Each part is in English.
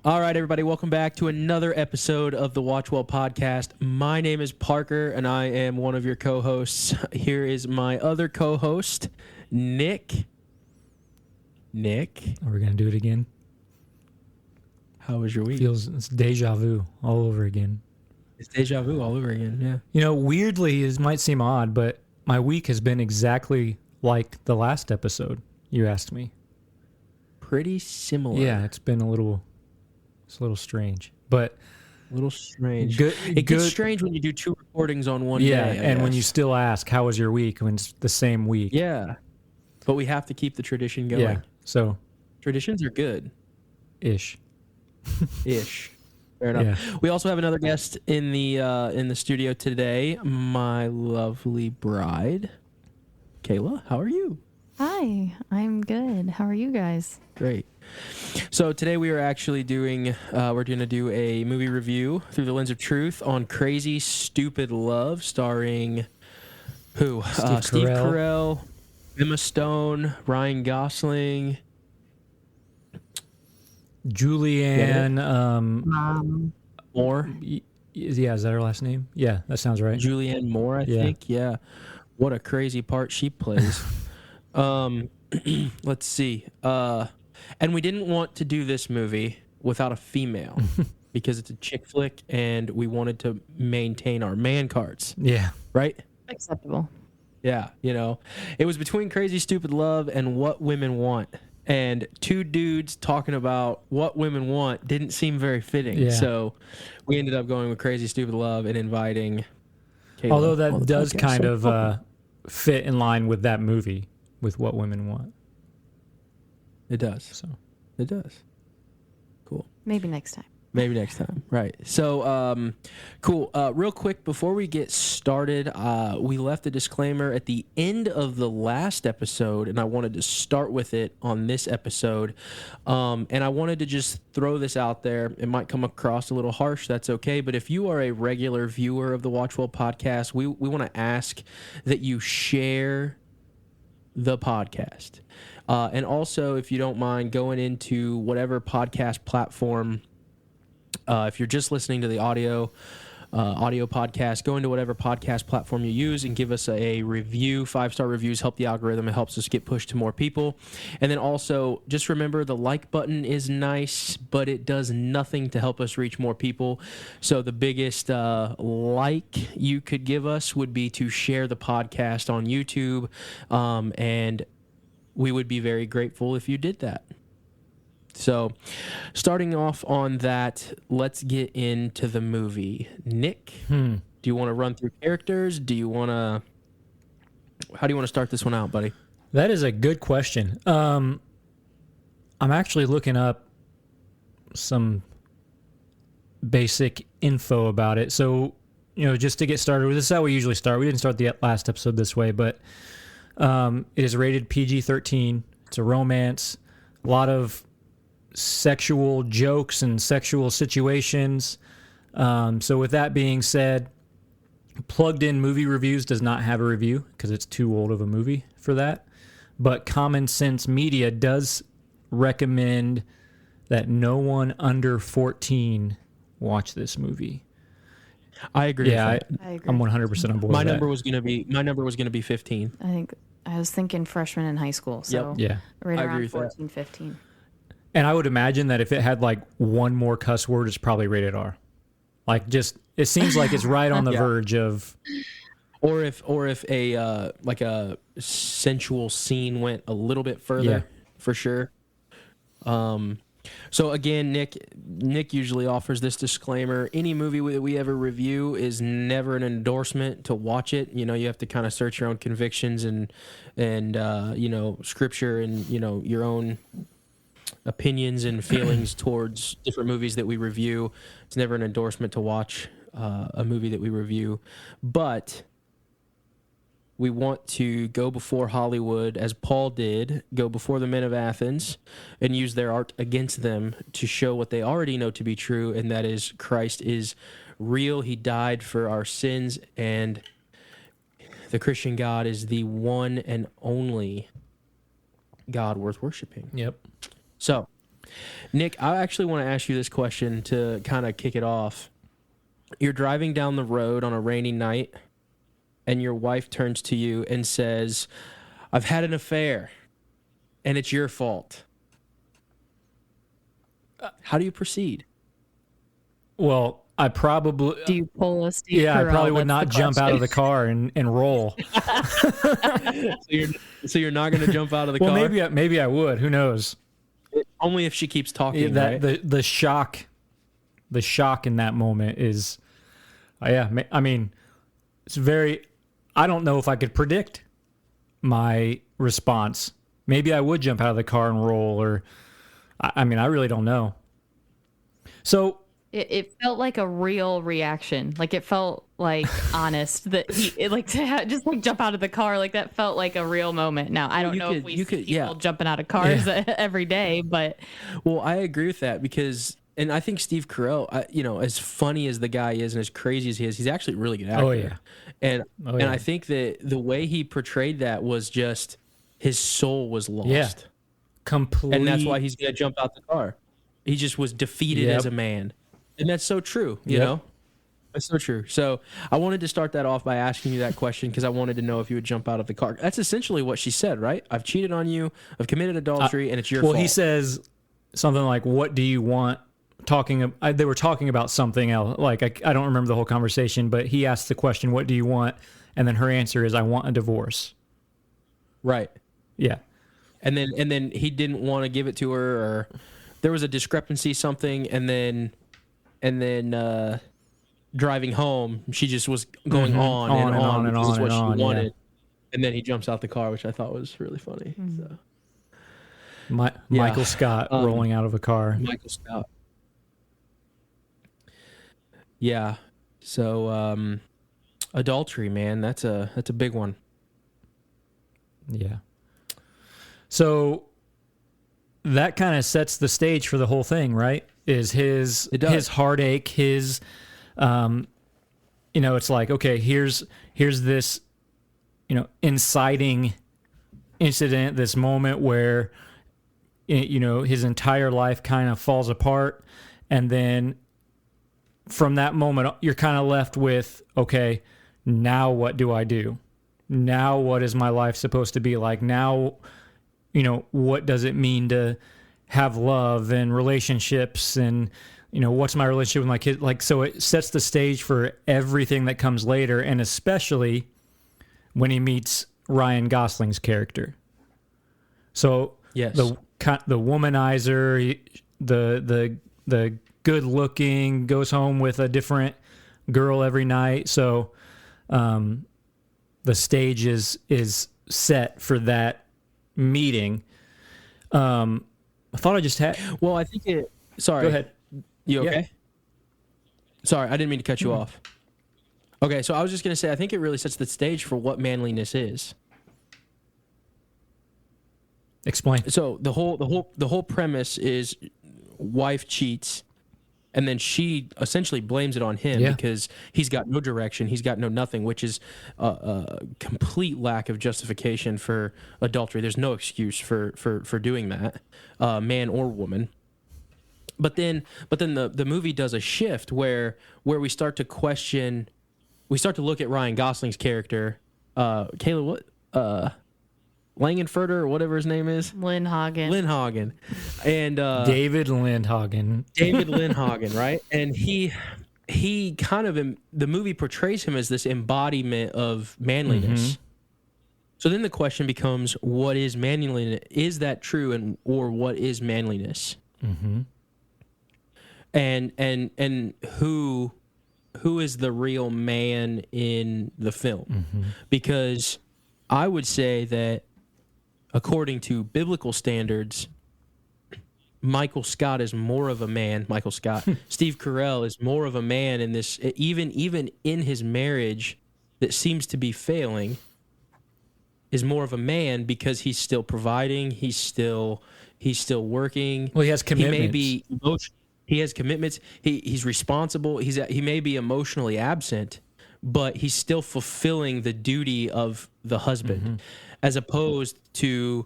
All right, everybody, welcome back to another episode of the Watch Well podcast. My name is Parker, and I am one of your co-hosts. Here is my other co-host, Nick. Nick, Are we going to do it again? how was your week? It's deja vu all over again. It's deja vu all over again, yeah. You know, weirdly, it might seem odd, but my week has been exactly like the last episode you asked me. Pretty similar. Yeah, it's a little strange, but A little strange. good. It gets strange when you do two recordings on one Yeah, day, I and when you guess. still ask, "How was your week?" when it's the same week. Yeah, but we have to keep the tradition going. Yeah. So, Traditions are good. ish. Ish. Fair enough. Yeah. We also have another guest in the studio today, my lovely bride, Kayla. How are you? Hi, I'm good. How are you guys? Great. So today we are actually doing we're going to do a movie review through the lens of truth on Crazy Stupid Love, starring who? Steve Carell, Emma Stone, Ryan Gosling. Julianne. Moore. Yeah, is that her last name? Yeah, that sounds right. Julianne Moore, I Yeah. think. Yeah. What a crazy part she plays. Let's see. And we didn't want to do this movie without a female because it's a chick flick and we wanted to maintain our man cards, Yeah. right? Acceptable. Yeah, it was between Crazy Stupid Love and What Women Want. And two dudes talking about what women want didn't seem very fitting. Yeah. So we ended up going with Crazy Stupid Love and inviting Kayla Although on that the does podcast. kind So- of fit in line with that movie, with What Women Want. It does. So It does. Cool. Maybe next time. Maybe next time. Right. So, cool. Real quick, before we get started, we left a disclaimer at the end of the last episode, and I wanted to start with it on this episode. And I wanted to just throw this out there. It might come across a little harsh. That's okay. But if you are a regular viewer of the Watchwell podcast, we want to ask that you share the podcast. And also, if you don't mind, going into whatever podcast platform, if you're just listening to the audio podcast, go into whatever podcast platform you use and give us a review. 5-star reviews help the algorithm. It helps us get pushed to more people. And then also, just remember the like button is nice, but it does nothing to help us reach more people. So the biggest like you could give us would be to share the podcast on YouTube, and we would be very grateful if you did that. So, starting off on that, let's get into the movie. Nick, do you want to run through characters? How do you want to start this one out, buddy? that is a good question. I'm actually looking up some basic info about it. So, just to get started, this is how we usually start. We didn't start the last episode this way, but it is rated PG-13. It's a romance. A lot of sexual jokes and sexual situations. So with that being said, Plugged In Movie Reviews does not have a review because it's too old of a movie for that. But Common Sense Media does recommend that no one under 14 watch this movie. I agree. Yeah, with that. I agree. I'm 100% on board My with number that. was going to be 15. I think I was thinking freshman in high school, so Yeah. right I agree around with that. 14, 15. And I would imagine that if it had like one more cuss word, it's probably rated R. Like it seems like it's right on the Yeah. verge of. Or if a like a sensual scene went a little bit further, Yeah. for sure. So again, Nick usually offers this disclaimer: any movie that we ever review is never an endorsement to watch it. You have to kind of search your own convictions and scripture and your own opinions and feelings towards different movies that we review. It's never an endorsement to watch a movie that we review, but we want to go before Hollywood, as Paul did, go before the men of Athens and use their art against them to show what they already know to be true, and that is Christ is real. He died for our sins, and the Christian God is the one and only God worth worshiping. Yep. So, Nick, I actually want to ask you this question to kind of kick it off. You're driving down the road on a rainy night, and your wife turns to you and says, "I've had an affair, and it's your fault." How do you proceed? Well, I probably Do you pull a Steve yeah, I Carell? probably would That's not the jump out of the question. car and roll. So you're not going to jump out of the Well, car? maybe I would. Who knows? Only if she keeps talking, That right? the shock in that moment is, I mean, it's very. I don't know if I could predict my response. Maybe I would jump out of the car and roll, or I mean, I really don't know. So It felt like a real reaction. Like it felt like honest that just like jump out of the car. Like that felt like a real moment. Now I don't you know could- if we you see could- people yeah. jumping out of cars every day, but Well, I agree with that because, and I think Steve Carell, as funny as the guy is and as crazy as he is, he's actually a really good actor. Oh, yeah. And Oh, yeah. I think that the way he portrayed that was just his soul was lost. Yeah. complete, And that's why he's going to jump out the car. He just was defeated Yep. as a man. And that's so true, you Yep. know? That's so true. So I wanted to start that off by asking you that question because I wanted to know if you would jump out of the car. That's essentially what she said, right? I've cheated on you, I've committed adultery, and it's your Well, fault. he says something like, "What do you want?" They were talking about something else. Like I don't remember the whole conversation, but he asked the question, "What do you want?" And then her answer is, "I want a divorce." Right. Yeah. And then he didn't want to give it to her, or there was a discrepancy, something, and then driving home, she just was going on and on and because on it's what and on, she yeah. wanted. And then he jumps out the car, which I thought was really funny. So. Michael Scott rolling out of a car. Michael Scott. Yeah. So adultery, man, that's a big one. Yeah. So that kind of sets the stage for the whole thing, right? Is It does. his heartache, his it's like, okay, here's this, inciting incident, this moment where his entire life kind of falls apart, and then from that moment you're kind of left with, okay, now what do I do? Now what is my life supposed to be like? Now, what does it mean to have love and relationships, and what's my relationship with my kid like? So it sets the stage for everything that comes later, and especially when he meets Ryan Gosling's character. So Yes. the womanizer, the good looking, goes home with a different girl every night. So the stage is set for that meeting. I thought I just had. Well, I think it. Sorry. Go ahead. You okay? Yeah. Sorry, I didn't mean to cut you off. Okay, so I was just gonna say I think it really sets the stage for what manliness is. Explain. So the whole premise is wife cheats, and then she essentially blames it on him Yeah. because he's got no direction, he's got no nothing, which is a complete lack of justification for adultery. There's no excuse for doing that, man or woman. But then the movie does a shift where we start to question, we start to look at Ryan Gosling's character, Kayla, what, Langenfurter or whatever his name is, Lynn Hagen. Lindhagen, and David Lindhagen. David Lindhagen, right? And he kind of, the movie portrays him as this embodiment of manliness. So then the question becomes, what is manliness? Is that true, or what is manliness? And who is the real man in the film? Because I would say that according to biblical standards, Michael Scott is more of a man. Michael Scott, Steve Carell is more of a man in this. Even in his marriage, that seems to be failing, is more of a man because he's still providing. He's still working. Well, he has commitments. He may be he has commitments. He's responsible. He may be emotionally absent, but he's still fulfilling the duty of the husband, as opposed to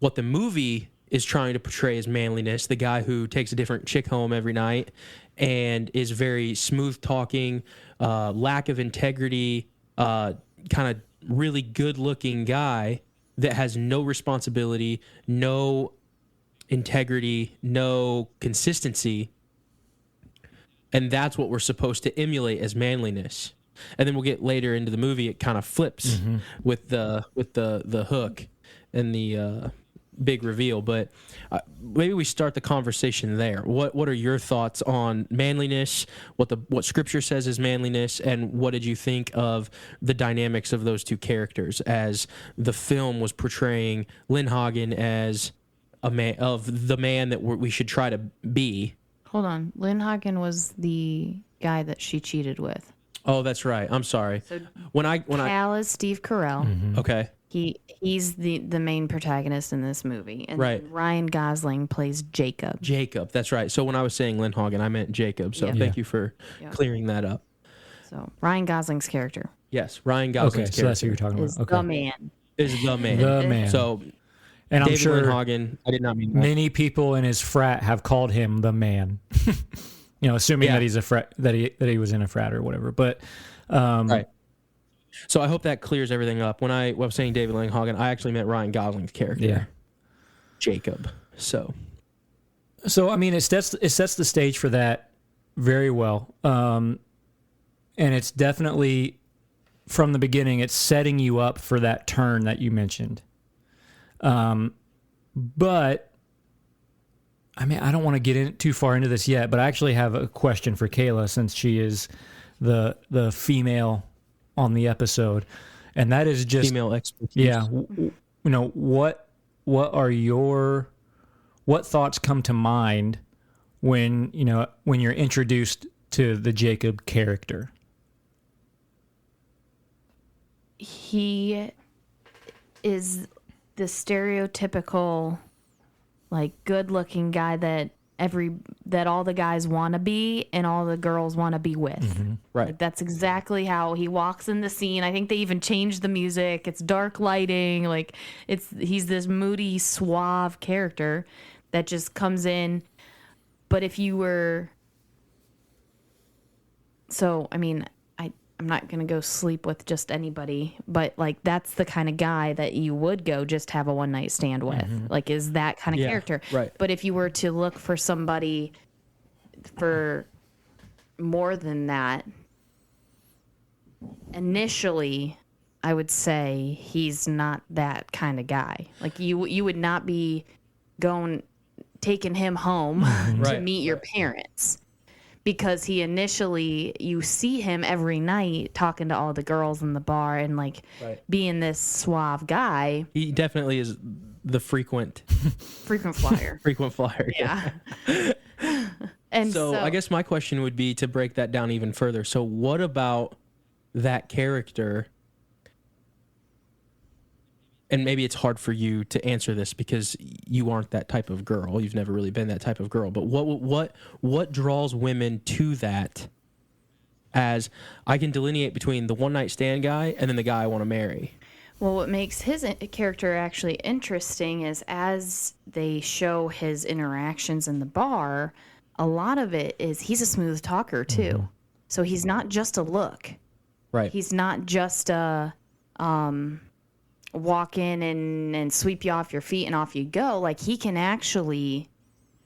what the movie is trying to portray as manliness, the guy who takes a different chick home every night and is very smooth talking, lack of integrity, kind of really good looking guy that has no responsibility, no integrity, no consistency. And that's what we're supposed to emulate as manliness. And then we'll get later into the movie, it kind of flips with the hook and the big reveal. But maybe we start the conversation there. What are your thoughts on manliness? What Scripture says is manliness, and what did you think of the dynamics of those two characters as the film was portraying Lindhagen as a man, of the man that we should try to be? Hold on. Lindhagen was the guy that she cheated with. Oh, that's right. I'm sorry. So when Cal is Steve Carell. okay. He's the main protagonist in this movie. And Right. Ryan Gosling plays Jacob. Jacob, that's right. So when I was saying Lindhagen, I meant Jacob. So Yeah. thank you for clearing that up. So Ryan Gosling's character Yes, Ryan Gosling's Okay, so that's what you're character talking is about. Okay. the man. is the man. The man. So And I'm David sure Lindhagen, I did not mean that. many people in his frat have called him the man. Assuming Yeah. that he's a frat, that he was in a frat or whatever. But Right. So I hope that clears everything up. When I was saying David Lindhagen, I actually meant Ryan Gosling's character, yeah. Jacob. So So I mean, it sets the stage for that very well, and it's definitely from the beginning. It's setting you up for that turn that you mentioned. But I mean, I don't want to get in too far into this yet. But I actually have a question for Kayla, since she is the female on the episode, and that is just female expertise. yeah. What thoughts come to mind when you're introduced to the Jacob character? He is the stereotypical, like, good-looking guy that all the guys want to be and all the girls want to be with. Right. Like, that's exactly how he walks in the scene. I think they even changed the music. It's dark lighting. Like, he's this moody, suave character that just comes in. But if you were... So, I mean, I'm not going to go sleep with just anybody, but, like, that's the kind of guy that you would go just have a one-night stand with. Like, is that kind of Yeah, character. right. But if you were to look for somebody for more than that, initially, I would say he's not that kind of guy. Like, you would not be taking him home to Right, meet your parents. Because you see him every night talking to all the girls in the bar and, like, being this suave guy. He definitely is the frequent Flyer. frequent flyer. Yeah. And So I guess my question would be to break that down even further. So what about that character? And maybe it's hard for you to answer this because you aren't that type of girl. You've never really been that type of girl. But what draws women to that? As I can delineate between the one night stand guy and then the guy I want to marry. Well, what makes his character actually interesting is as they show his interactions in the bar, a lot of it is he's a smooth talker too. So he's not just a look. Right. He's not just a walk in and sweep you off your feet and off you go. Like, he can actually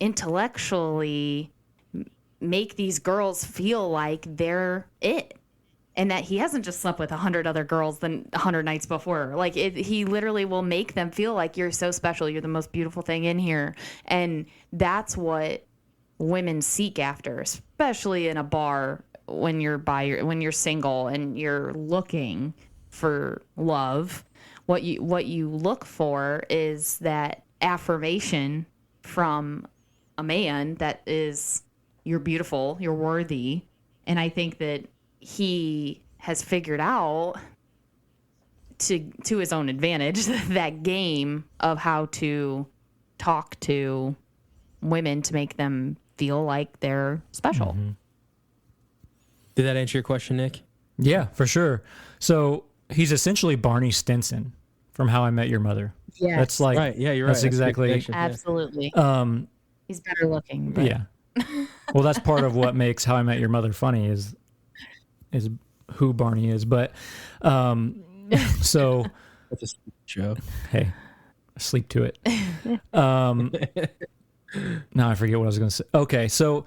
intellectually make these girls feel like they're it. And that he hasn't just slept with 100 other girls than 100 nights before. Like, he literally will make them feel like you're so special. You're the most beautiful thing in here. And that's what women seek after, especially in a bar when you're single and you're looking for love. What you look for is that affirmation from a man that is, you're beautiful, you're worthy. And I think that he has figured out to his own advantage that game of how to talk to women to make them feel like they're special. Did that answer your question, Nick? Yeah, for sure. So he's essentially Barney Stinson from How I Met Your Mother. Yes. That's like Right. Yeah, you're right. that's That's a good exactly connection, yeah. Absolutely. He's better looking. But. yeah. Well, that's part of what makes How I Met Your Mother funny is who Barney is. But so That's a stupid show. hey, sleep to it. Now I forget what I was going to say. Okay, so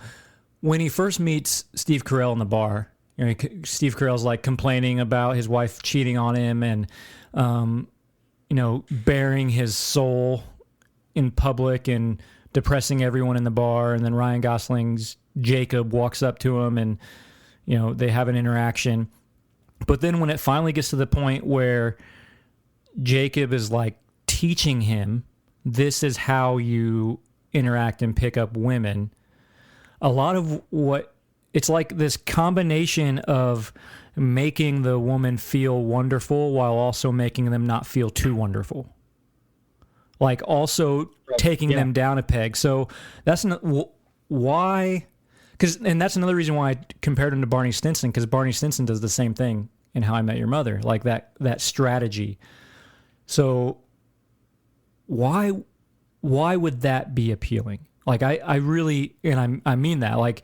when he first meets Steve Carell in the bar, you know, Steve Carell's like complaining about his wife cheating on him and, you know, bearing his soul in public and depressing everyone in the bar. And then Ryan Gosling's Jacob walks up to him and, you know, they have an interaction. But then when it finally gets to the point where Jacob is like teaching him, this is how you interact and pick up women. A lot of what it's like this combination of making the woman feel wonderful while also making them not feel too wonderful. Like also taking them down a peg. So that's why, and that's another reason why I compared him to Barney Stinson, because Barney Stinson does the same thing in How I Met Your Mother, like that strategy. So why would that be appealing? Like I really, and I mean that, like,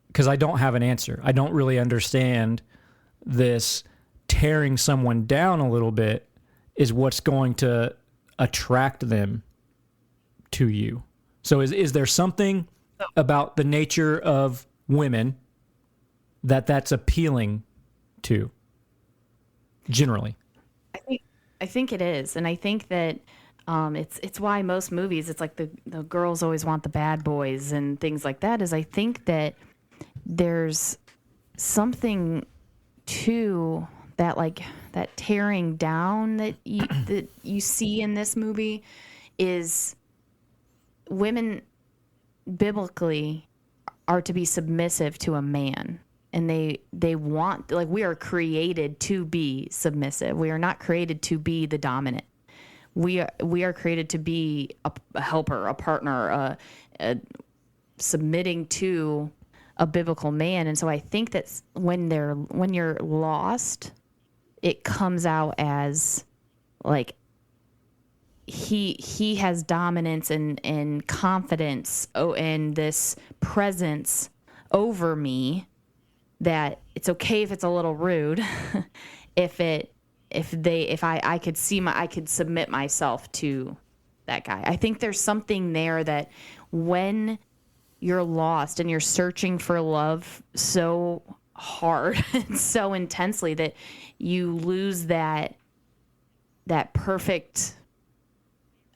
because I don't have an answer. I don't really understand this tearing someone down a little bit is what's going to attract them to you. So is there something about the nature of women that's appealing to generally? I think it is, and I think that it's why most movies, it's like the girls always want the bad boys and things like that. Is I think that there's something to that, like that tearing down that you see in this movie is women biblically are to be submissive to a man. And they want, like, we are created to be submissive. We are not created to be the dominant. We are created to be a helper, a partner, submitting to a biblical man. And so I think that when you're lost, it comes out as like he has dominance and confidence and this presence over me, that it's okay if it's a little rude, if I could submit myself to that guy. I think there's something there that when you're lost and you're searching for love so hard and so intensely that you lose that perfect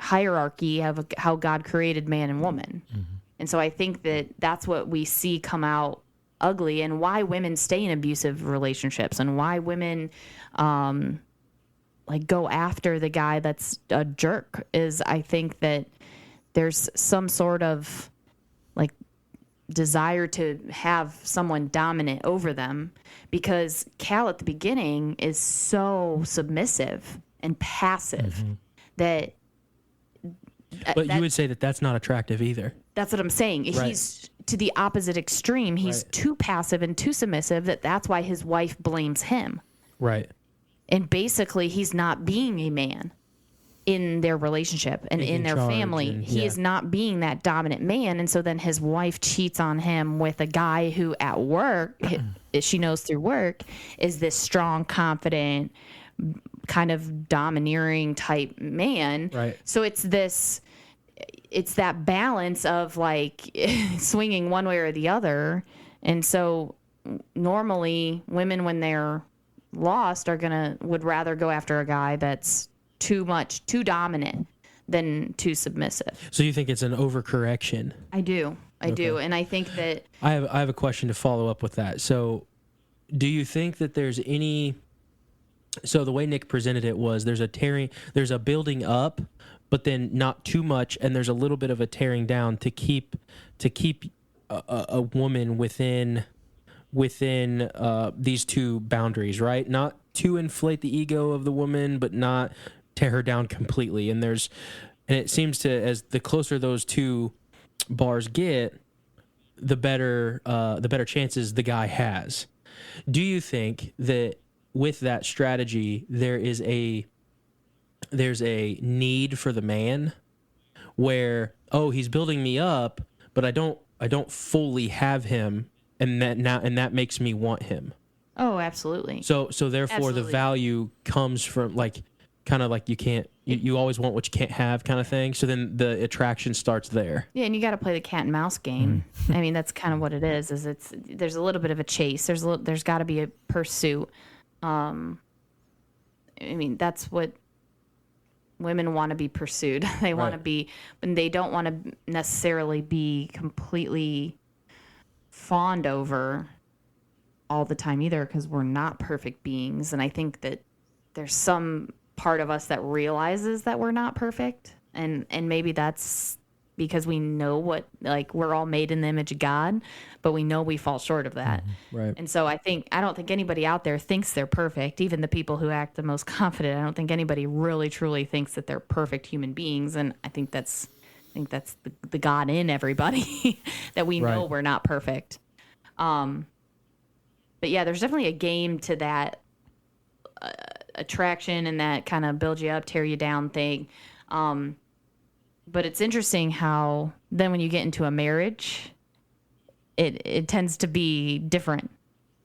hierarchy of how God created man and woman. Mm-hmm. And so I think that that's what we see come out ugly, and why women stay in abusive relationships, and why women like go after the guy that's a jerk, is I think that there's some sort of like desire to have someone dominant over them, because Cal at the beginning is so submissive and passive that But you would say that that's not attractive either. That's what I'm saying. Right. He's to the opposite extreme. He's too passive and too submissive that's why his wife blames him. Right. And basically he's not being a man in their relationship and in their family. He is not being that dominant man. And so then his wife cheats on him with a guy who at work, she knows through work, is this strong, confident, kind of domineering type man. Right. So it's that balance of like swinging one way or the other. And so normally women, when they're lost, would rather go after a guy that's too dominant than too submissive. So you think it's an overcorrection? I do. And I think that I have a question to follow up with that. So do you think that there's any, so the way Nick presented it was there's a building up, but then not too much, and there's a little bit of a tearing down to keep a woman within these two boundaries, right? Not to inflate the ego of the woman, but not tear her down completely. And it seems to, as the closer those two bars get, the better chances the guy has. Do you think that with that strategy, there is a there's a need for the man where, oh, he's building me up, but I don't fully have him, and that makes me want him. Oh, absolutely. So therefore the Absolutely. value comes from like kind of like you always want what you can't have kind of thing. So then the attraction starts there. Yeah, and you got to play the cat and mouse game. I mean, that's kind of what it is. There's a little bit of a chase. There's got to be a pursuit. I mean, that's what women want to be pursued. They want to Right. be, and they don't want to necessarily be completely fawned over all the time either, because we're not perfect beings. And I think that there's some part of us that realizes that we're not perfect, and maybe that's because we know what, like, we're all made in the image of God, but we know we fall short of that. Right. And so I don't think anybody out there thinks they're perfect. Even the people who act the most confident, I don't think anybody really truly thinks that they're perfect human beings. And I think that's the God in everybody that we know Right. we're not perfect. But yeah, there's definitely a game to that attraction and that kind of build you up, tear you down thing. But it's interesting how then when you get into a marriage, it tends to be different.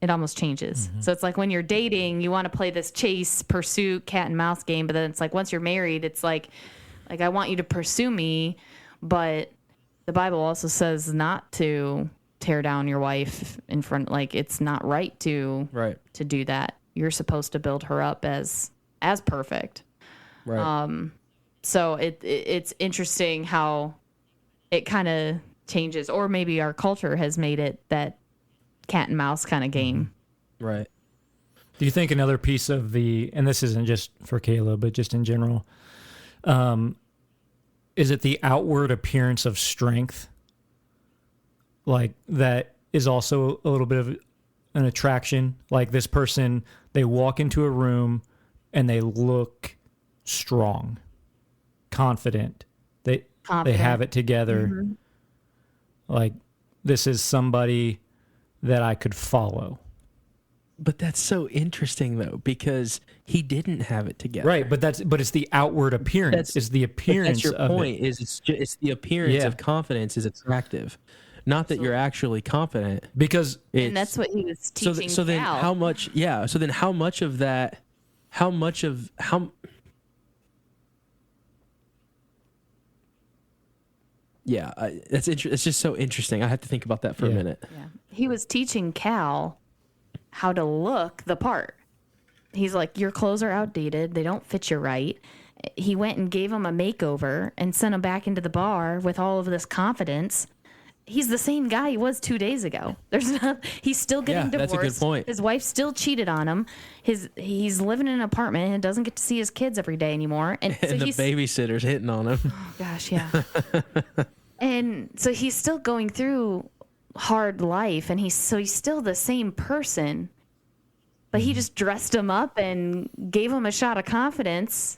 It almost changes. So it's like when you're dating, you want to play this chase, pursuit, cat and mouse game. But then it's like once you're married, it's like I want you to pursue me, but the Bible also says not to tear down your wife in front. Like, it's not right to do that. You're supposed to build her up as perfect. Right. So it's interesting how it kind of changes, or maybe our culture has made it that cat and mouse kind of game. Right. Do you think another piece of and this isn't just for Kayla, but just in general, is it the outward appearance of strength? Like, that is also a little bit of an attraction. Like, this person, they walk into a room and they look strong, confident. They have it together. Like, this is somebody that I could follow. But that's so interesting though, because he didn't have it together. Right, but it's the outward appearance. It's the appearance That's your of point. it. It's the appearance of confidence is attractive, not that you're actually confident. Because And that's what he was teaching. So then Cal. how much? Yeah. So then how much of that? How much of how? Yeah, it's just so interesting. I have to think about that for a minute. Yeah. He was teaching Cal how to look the part. He's like, your clothes are outdated. They don't fit you right. He went and gave him a makeover and sent him back into the bar with all of this confidence. He's the same guy he was 2 days ago. He's still getting divorced. That's a good point. His wife still cheated on him. He's living in an apartment and doesn't get to see his kids every day anymore. And so And the babysitter's hitting on him. gosh, yeah. And so he's still going through hard life, and he's still the same person, but he just dressed him up and gave him a shot of confidence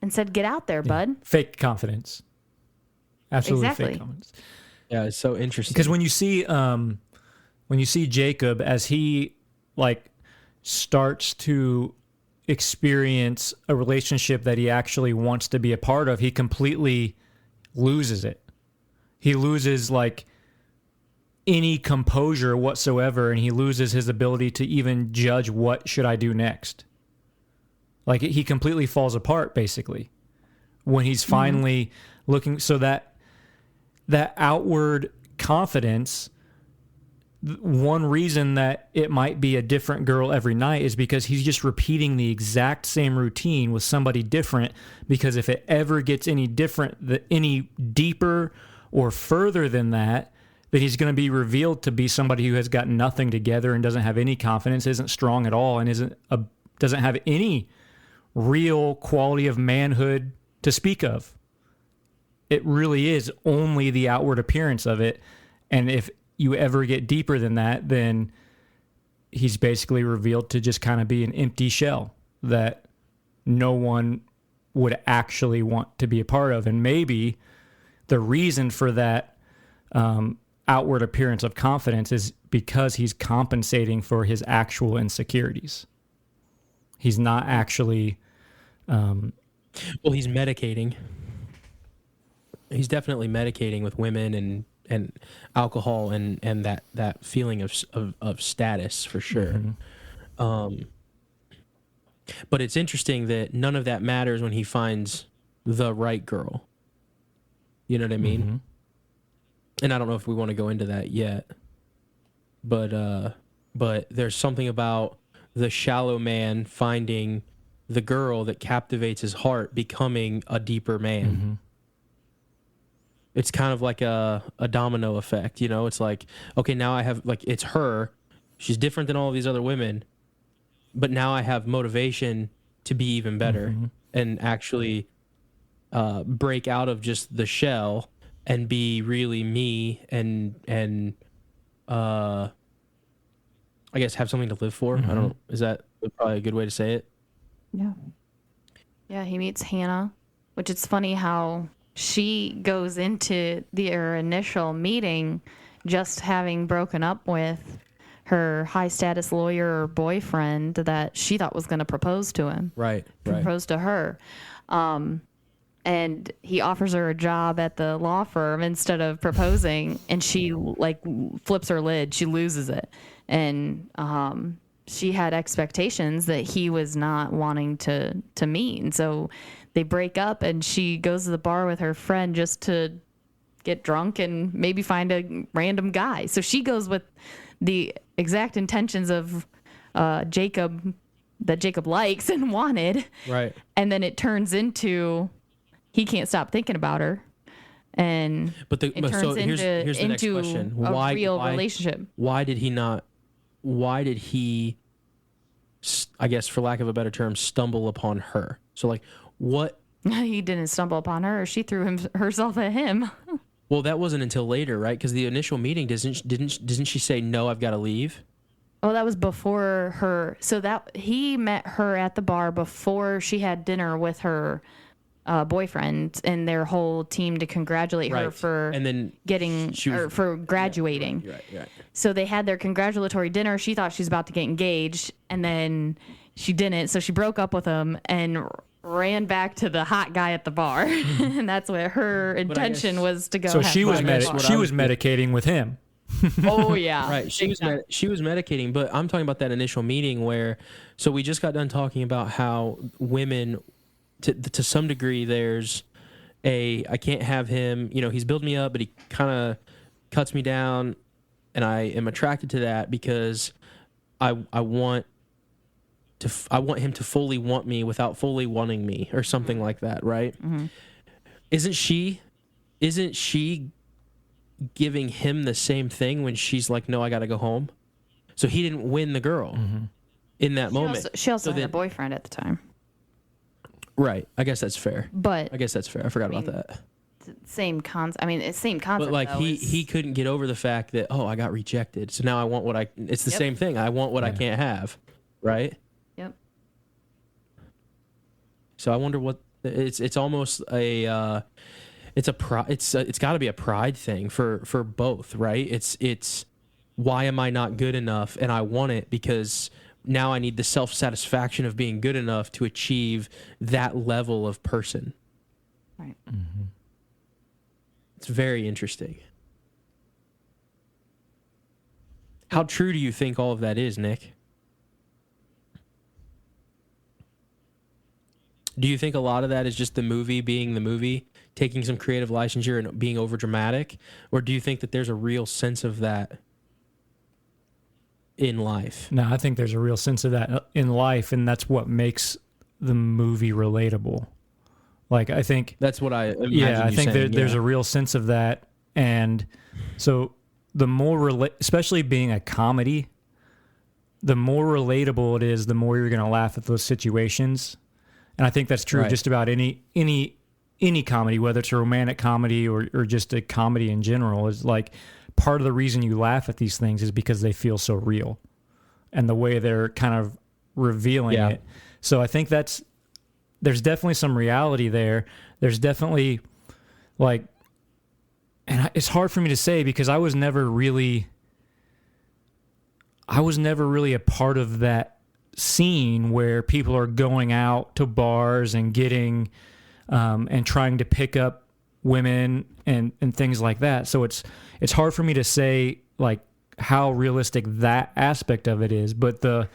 and said, get out there, bud. fake confidence. Absolutely Exactly. fake confidence. Yeah, it's so interesting. Because when you see Jacob as he like starts to experience a relationship that he actually wants to be a part of, he completely loses it. He loses like any composure whatsoever, and he loses his ability to even judge what should I do next. Like, he completely falls apart basically when he's finally looking. So that outward confidence, one reason that it might be a different girl every night is because he's just repeating the exact same routine with somebody different, because if it ever gets any different, any deeper or further than that, then he's going to be revealed to be somebody who has got nothing together and doesn't have any confidence, isn't strong at all, and doesn't have any real quality of manhood to speak of. It really is only the outward appearance of it. And if you ever get deeper than that, then he's basically revealed to just kind of be an empty shell that no one would actually want to be a part of. And maybe the reason for that outward appearance of confidence is because he's compensating for his actual insecurities. He's not actually Well, he's medicating. He's definitely medicating with women and alcohol and that feeling of status for sure. Um, but it's interesting that none of that matters when he finds the right girl. You know what I mean? And I don't know if we want to go into that yet, but there's something about the shallow man finding the girl that captivates his heart, becoming a deeper man. It's kind of like a domino effect, you know? It's like, okay, now I have, like, it's her. She's different than all of these other women, but now I have motivation to be even better and actually break out of just the shell and be really me and I guess have something to live for. I don't know. Is that probably a good way to say it? Yeah. Yeah, he meets Hannah, which it's funny how she goes into their initial meeting just having broken up with her high status lawyer or boyfriend that she thought was going to propose to him. Right. Propose to her. And he offers her a job at the law firm instead of proposing, and she like flips her lid. She loses it. And she had expectations that he was not wanting to meet. And so they break up, and she goes to the bar with her friend just to get drunk and maybe find a random guy. So she goes with the exact intentions of Jacob that Jacob likes and wanted. Right. And then it turns into he can't stop thinking about her. And But it turns so here's the next into question. a real relationship. Why did he, I guess for lack of a better term, stumble upon her? So like what? He didn't stumble upon her. She threw herself at him. Well, that wasn't until later, right? Because the initial meeting didn't she say no? I've got to leave. Oh, that was before her. So that he met her at the bar before she had dinner with her boyfriend and their whole team to congratulate her for and then for graduating. Right. So they had their congratulatory dinner. She thought she was about to get engaged, and then she didn't. So she broke up with him and ran back to the hot guy at the bar, and that's what her intention was to go. So she was was medicating with him. Oh yeah, right. She was medicating, but I'm talking about that initial meeting where. So we just got done talking about how women, to some degree, there's I can't have him. You know, he's built me up, but he kind of cuts me down, and I am attracted to that because I want him to fully want me without fully wanting me, or something like that, right? Isn't she giving him the same thing when she's like, no, I got to go home? So he didn't win the girl in that moment. She also had a boyfriend at the time. Right. I guess that's fair. But I guess that's fair. I forgot about that. Same concept. I mean, it's same concept. But like though, he couldn't get over the fact that, oh, I got rejected. So now I want what it's the same thing. I want what I can't have. Right? Yep. So I wonder what it's almost a it's got to be a pride thing for both, right? It's why am I not good enough, and I want it because now I need the self-satisfaction of being good enough to achieve that level of person. Right. It's very interesting. How true do you think all of that is, Nick? Do you think a lot of that is just the movie being the movie, taking some creative licensure and being over dramatic? Or do you think that there's a real sense of that in life? No, I think there's a real sense of that in life, and that's what makes the movie relatable. Like, I think that's what I imagine I think there's a real sense of that. And so the more, especially being a comedy, the more relatable it is, the more you're going to laugh at those situations. And I think that's true of just about any comedy, whether it's a romantic comedy or just a comedy in general. Is like part of the reason you laugh at these things is because they feel so real, and the way they're kind of revealing it. So I think there's definitely some reality there. There's definitely and it's hard for me to say because I was never really a part of that scene where people are going out to bars and getting and trying to pick up women and things like that. So it's hard for me to say like how realistic that aspect of it is, but the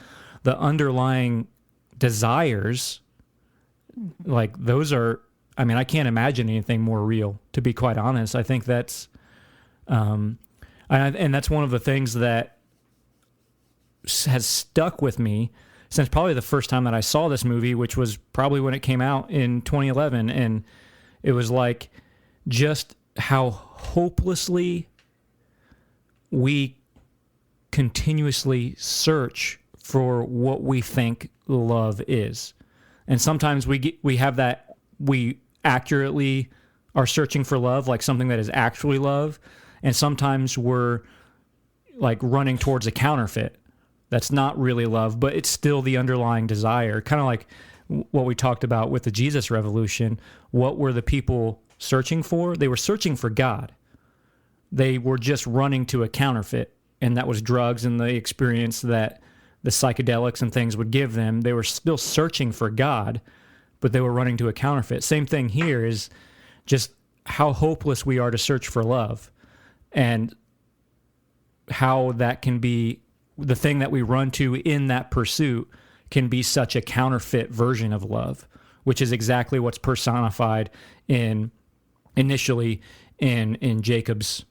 underlying desires, like those are, I mean, I can't imagine anything more real, to be quite honest. I think that's and that's one of the things that has stuck with me since probably the first time that I saw this movie, which was probably when it came out in 2011. And it was like just how hopelessly we continuously search for what we think love is. And sometimes we have that, we accurately are searching for love, like something that is actually love. And sometimes we're like running towards a counterfeit that's not really love, but it's still the underlying desire. Kind of like what we talked about with the Jesus Revolution. What were the people searching for? They were searching for God. They were just running to a counterfeit, and that was drugs and the experience that the psychedelics and things would give them. They were still searching for God, but they were running to a counterfeit. Same thing here is just how hopeless we are to search for love, and how that can be the thing that we run to in that pursuit can be such a counterfeit version of love, which is exactly what's personified initially in Jacob's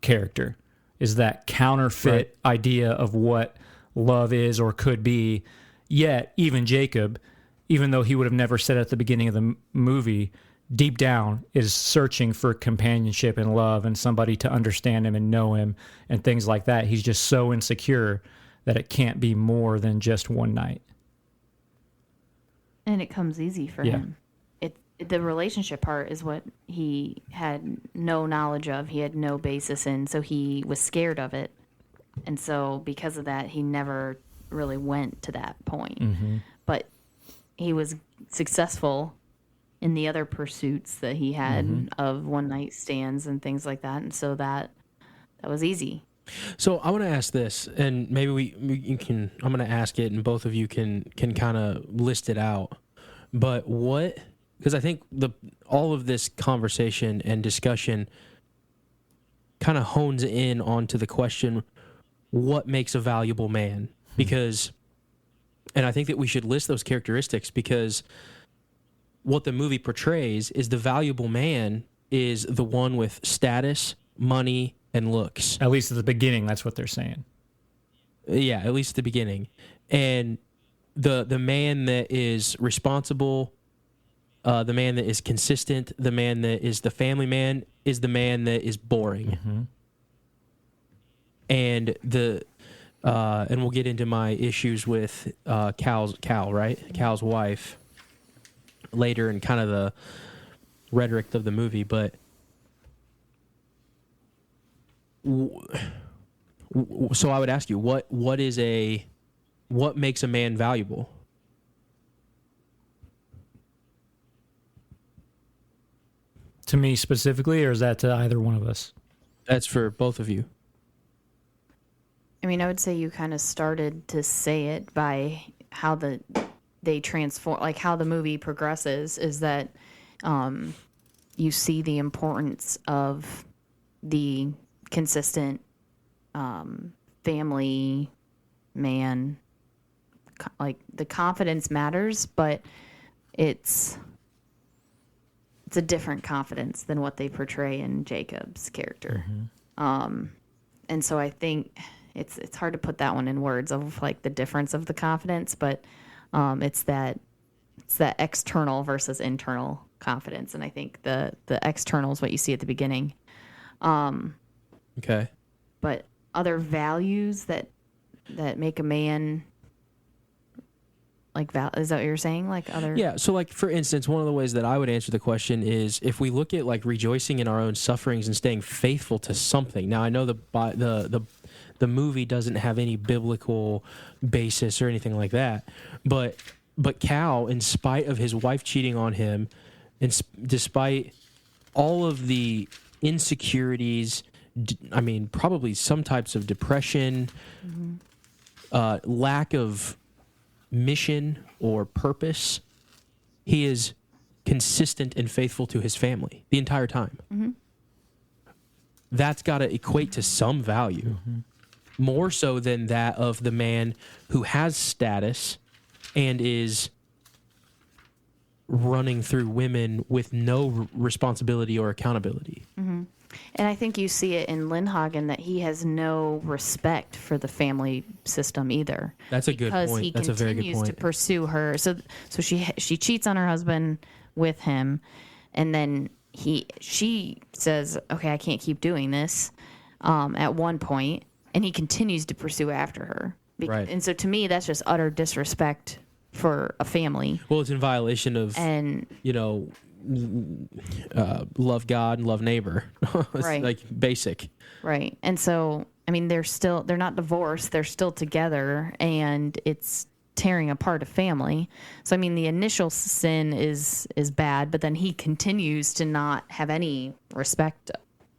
character, is that counterfeit idea of what love is or could be. Yet even Jacob, even though he would have never said at the beginning of the movie, deep down is searching for companionship and love and somebody to understand him and know him and things like that. He's just so insecure that it can't be more than just one night. And it comes easy for him. The relationship part is what he had no knowledge of. He had no basis in, so he was scared of it. And so because of that, he never really went to that point. Mm-hmm. But he was successful in the other pursuits that he had of one night stands and things like that. And so that was easy. So I want to ask this, and maybe you can, I'm going to ask it and both of you can kind of list it out. But because I think all of this conversation and discussion kind of hones in onto the question, what makes a valuable man? Because, and I think that we should list those characteristics, because what the movie portrays is the valuable man is the one with status, money, and looks. At least at the beginning, that's what they're saying. Yeah, at least at the beginning. And the man that is responsible, the man that is consistent, the man that is the family man, is the man that is boring. Mm-hmm. And and we'll get into my issues with Cal's wife later in kind of the rhetoric of the movie, but so I would ask you, what makes a man valuable? To me specifically, or is that to either one of us? That's for both of you. I mean, I would say you kind of started to say it by how they transform, like how the movie progresses, is that you see the importance of the consistent family man. Like the confidence matters, but it's a different confidence than what they portray in Jacob's character. Mm-hmm. And so I think it's hard to put that one in words of like the difference of the confidence, but it's that external versus internal confidence. And I think the external is what you see at the beginning. Okay. But other values that make a man, like, is that what you're saying? Like other? Yeah. So, like, for instance, one of the ways that I would answer the question is if we look at like rejoicing in our own sufferings and staying faithful to something. Now, I know the movie doesn't have any biblical basis or anything like that, but Cal, in spite of his wife cheating on him, and despite all of the insecurities, I mean, probably some types of depression, lack of mission or purpose, he is consistent and faithful to his family the entire time. Mm-hmm. That's got to equate to some value, more so than that of the man who has status and is running through women with no responsibility or accountability. Mm-hmm. And I think you see it in Lindhagen that he has no respect for the family system either. That's a good point. That's a very good point. Because he continues to pursue her. So she cheats on her husband with him, and then she says, "Okay, I can't keep doing this." At one point, and he continues to pursue after her. Right. And so to me, that's just utter disrespect for a family. Well, it's in violation of, love God and love neighbor. It's Right. like basic. Right. And so, I mean, they're not divorced. They're still together, and it's tearing apart a family. So, I mean, the initial sin is bad, but then he continues to not have any respect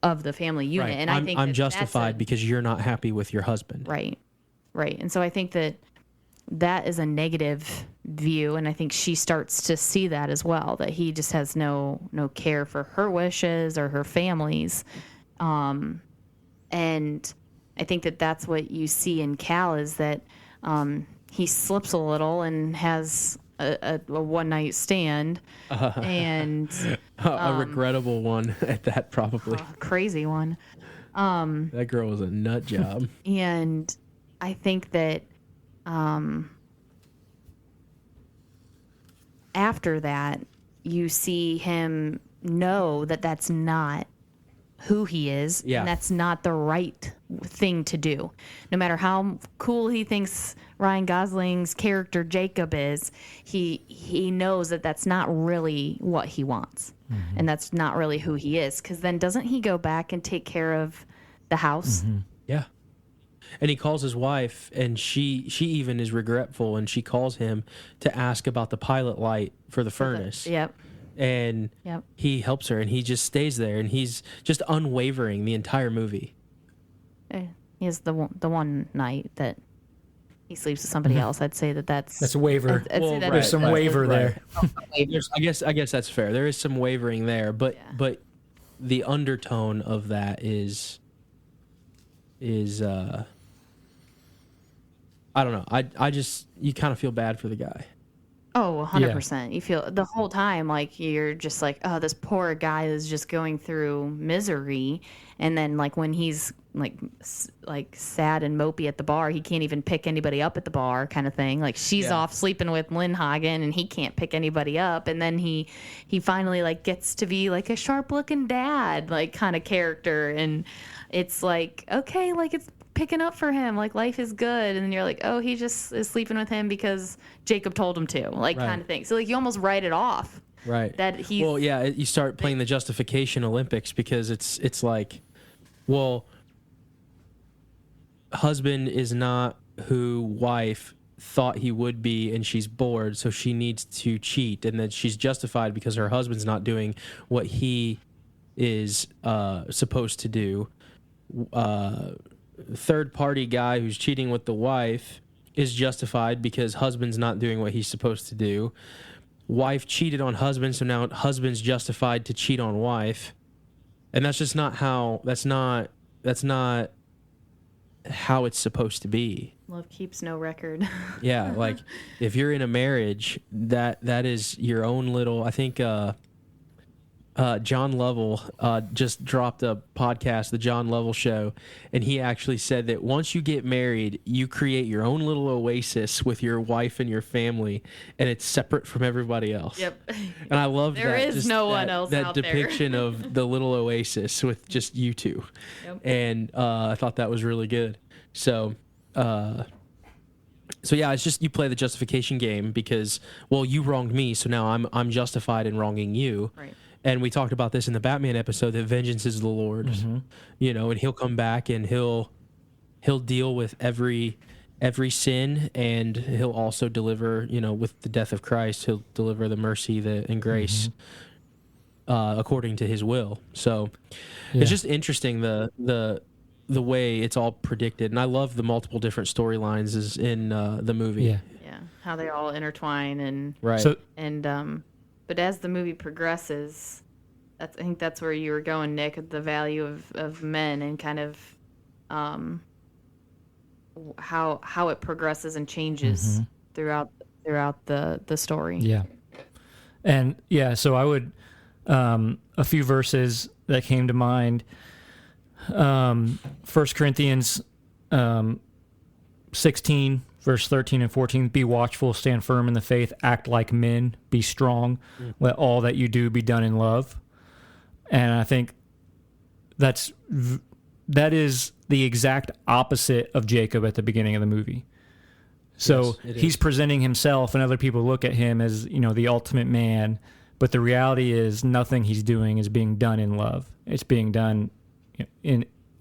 of the family unit. Right. And I think I'm that's justified because you're not happy with your husband. Right. Right. And so I think that is a negative view, and I think she starts to see that as well, that he just has no care for her wishes or her family's. And I think that's what you see in Cal is that he slips a little and has a one-night stand and A regrettable one at that, probably. a crazy one. That girl was a nut job. And I think that after that, you see him know that that's not who he is, Yeah. and that's not the right thing to do. No matter how cool he thinks Ryan Gosling's character Jacob is, he knows that that's not really what he wants, and that's not really who he is. Because then doesn't he go back and take care of the house? Yeah. And he calls his wife, and she even is regretful, and she calls him to ask about the pilot light for the furnace. Yep. And Yep. he helps her, and he just stays there, and he's just unwavering the entire movie. He has the one night that he sleeps with somebody else. I'd say that's a waiver. I'd Well, say that There's some waiver there. I guess that's fair. There is some wavering there, but the undertone of that is I don't know. I just, you kind of feel bad for the guy. Oh, 100%. You feel the whole time like you're just like, oh, this poor guy is just going through misery. And then like when he's like sad and mopey at the bar, he can't even pick anybody up at the bar kind of thing. Like she's off sleeping with Lindhagen and he can't pick anybody up. And then he finally like gets to be like a sharp looking dad, like kind of character. And it's like, okay, like it's picking up for him, like life is good. And then you're like, oh, he just is sleeping with him because Jacob told him to, like kind of thing. So like you almost write it off. Right. That he's Well, yeah, you start playing the justification Olympics because it's like, well, husband is not who wife thought he would be, and she's bored, so she needs to cheat, and then she's justified because her husband's not doing what he is supposed to do. Third party guy who's cheating with the wife is justified because husband's not doing what he's supposed to do. Wife cheated on husband, so now husband's justified to cheat on wife. And that's just not how that's not how it's supposed to be. love keeps no record. Yeah, like if you're in a marriage, that is your own little, I think John Lovell just dropped a podcast, the John Lovell Show, and he actually said that once you get married, you create your own little oasis with your wife and your family, and it's separate from everybody else. Yep. And I love There that. is just no that, one else that out there. depiction of the little oasis with just you two. Yep. And I thought that was really good. So yeah, it's just you play the justification game because, well, you wronged me, so now I'm justified in wronging you. Right. And we talked about this in the Batman episode that vengeance is the Lord's, you know, and he'll come back and he'll deal with every sin, and he'll also deliver, you know, with the death of Christ, he'll deliver the mercy and grace according to his will. So it's just interesting the way it's all predicted, and I love the multiple different storylines is in the movie. Yeah. Yeah. how they all intertwine and Right. So but as the movie progresses, I think that's where you were going, Nick, the value of men and kind of how it progresses and changes throughout the story. yeah, and yeah, so I would a few verses that came to mind. 1 Corinthians 16, verse 13 and 14, be watchful, stand firm in the faith, act like men, be strong, let all that you do be done in love. And I think that is the exact opposite of Jacob at the beginning of the movie. So Yes, it he's is. presenting himself, and other people look at him as, the ultimate man. But the reality is, nothing he's doing is being done in love. It's being done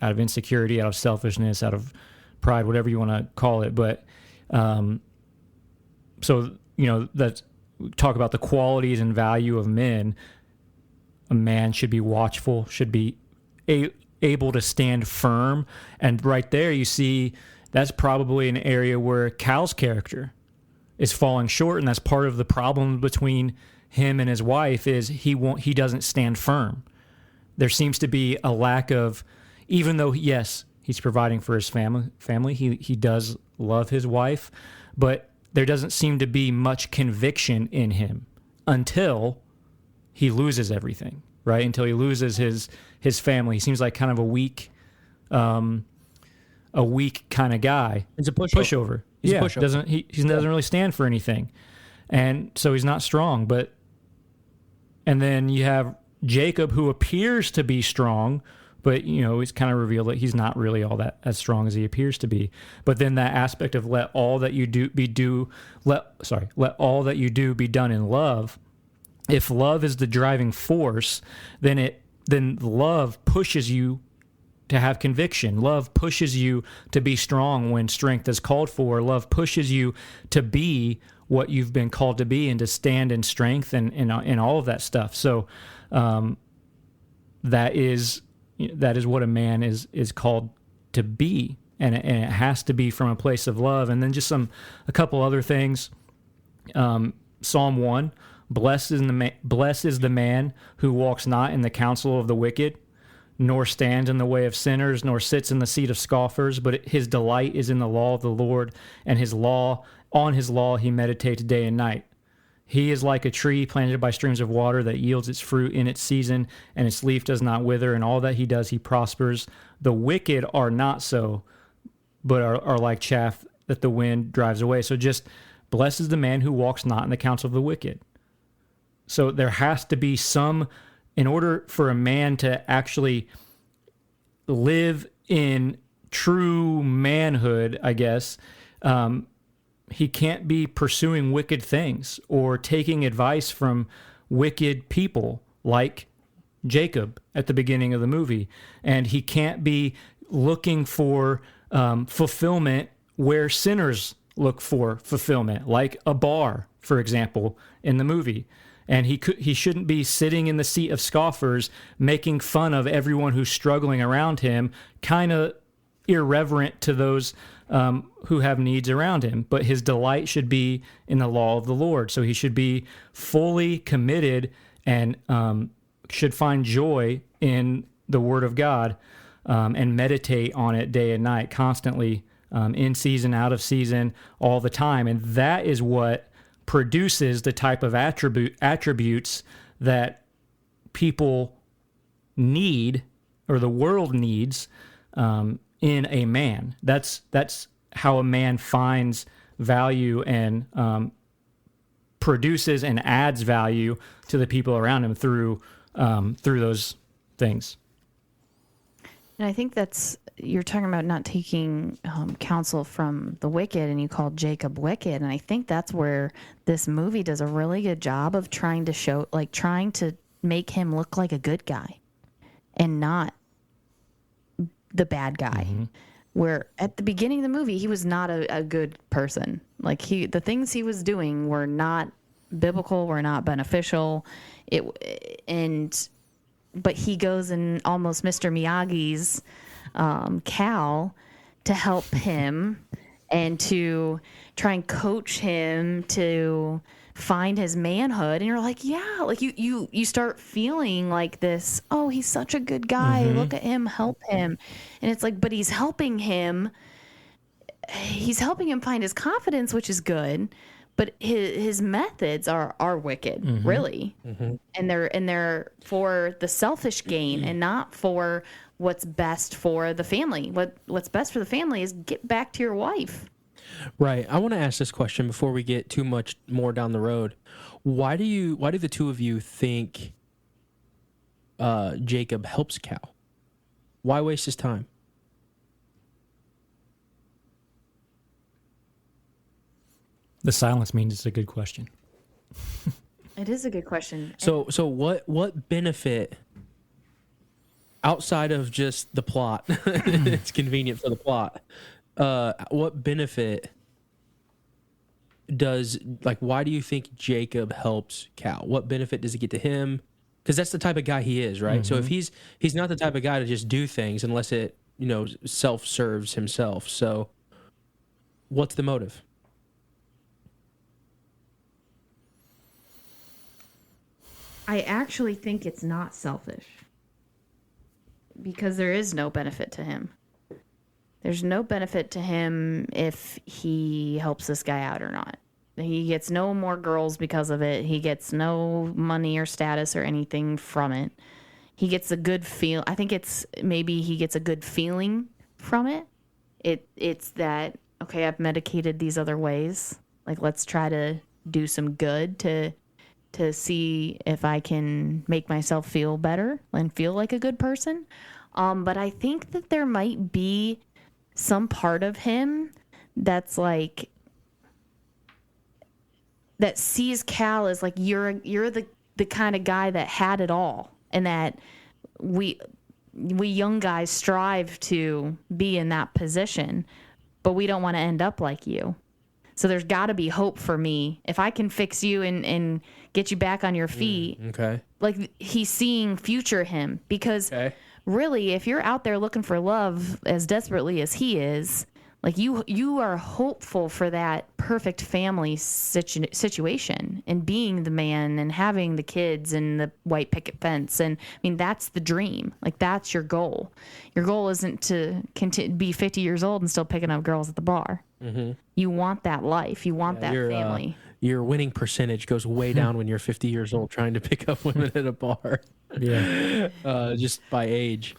out of insecurity, out of selfishness, out of pride, whatever you want to call it. But that's talk about the qualities and value of men. A man should be watchful, should be able to stand firm. And right there, you see that's probably an area where Cal's character is falling short, and that's part of the problem between him and his wife is he doesn't stand firm. There seems to be a lack of, even though yes, he's providing for his family, he does love his wife, but there doesn't seem to be much conviction in him until he loses everything, right? Until he loses his family. He seems like kind of a weak kind of guy. It's a pushover. He's a yeah, pushover. He doesn't really stand for anything, and so he's not strong. And then you have Jacob, who appears to be strong, but it's kind of revealed that he's not really all that as strong as he appears to be. But then that aspect of let all that you do be done in love. If love is the driving force, then love pushes you to have conviction. Love pushes you to be strong when strength is called for. Love pushes you to be what you've been called to be and to stand in strength and all of that stuff. So that is what a man is called to be, and it has to be from a place of love. And then just a couple other things. Psalm 1, blessed is the man who walks not in the counsel of the wicked, nor stands in the way of sinners, nor sits in the seat of scoffers, but his delight is in the law of the Lord, and on his law he meditates day and night. He is like a tree planted by streams of water that yields its fruit in its season, and its leaf does not wither, and all that he does he prospers. The wicked are not so, but are like chaff that the wind drives away. So just blessed is the man who walks not in the counsel of the wicked. So there has to be in order for a man to actually live in true manhood, I guess, he can't be pursuing wicked things or taking advice from wicked people like Jacob at the beginning of the movie. And he can't be looking for fulfillment where sinners look for fulfillment, like a bar, for example, in the movie. And he shouldn't be sitting in the seat of scoffers, making fun of everyone who's struggling around him, kind of irreverent to those who have needs around him. But his delight should be in the law of the Lord. So he should be fully committed and should find joy in the Word of God and meditate on it day and night, constantly, in season, out of season, all the time. And that is what produces the type of attributes that people need, or the world needs, in a man. That's how a man finds value and produces and adds value to the people around him through those things. And I think you're talking about not taking counsel from the wicked, and you called Jacob wicked. And I think that's where this movie does a really good job of trying to make him look like a good guy and not the bad guy. Mm-hmm. Where at the beginning of the movie, he was not a good person. Like the things he was doing were not biblical, were not beneficial. But he goes and almost Mr. Miyagi's Cal to help him and to try and coach him to find his manhood. And you're like, yeah, like you start feeling like this, oh, he's such a good guy. Look at him, help him. And it's like, but he's helping him find his confidence, which is good. But his methods are wicked, really, and they're for the selfish gain and not for what's best for the family. What's best for the family is get back to your wife. Right. I want to ask this question before we get too much more down the road. Why do the two of you think Jacob helps Cal? Why waste his time? The silence means it's a good question. It is a good question. So what benefit outside of just the plot? It's convenient for the plot. What benefit why do you think Jacob helps Cal? What benefit does it get to him? Because that's the type of guy he is, right? So if he's not the type of guy to just do things unless it, self-serves himself. So what's the motive? I actually think it's not selfish because there is no benefit to him. There's no benefit to him if he helps this guy out or not. He gets no more girls because of it. He gets no money or status or anything from it. He gets a good feel. I think maybe he gets a good feeling from it. It's that, okay, I've medicated these other ways. Like, let's try to do some good to see if I can make myself feel better and feel like a good person. But I think that there might be some part of him that's like, that sees Cal as like, you're the kind of guy that had it all, and that we young guys strive to be in that position, but we don't want to end up like you. So there's got to be hope for me. If I can fix you and get you back on your feet. Okay. Like, he's seeing future him. Because really, if you're out there looking for love as desperately as he is, like, you are hopeful for that perfect family situation and being the man and having the kids and the white picket fence. And I mean, that's the dream. Like, that's your goal. Your goal isn't to be 50 years old and still picking up girls at the bar. You want that life. You want that family. Your winning percentage goes way down when you're 50 years old trying to pick up women at a bar. Yeah. Just by age.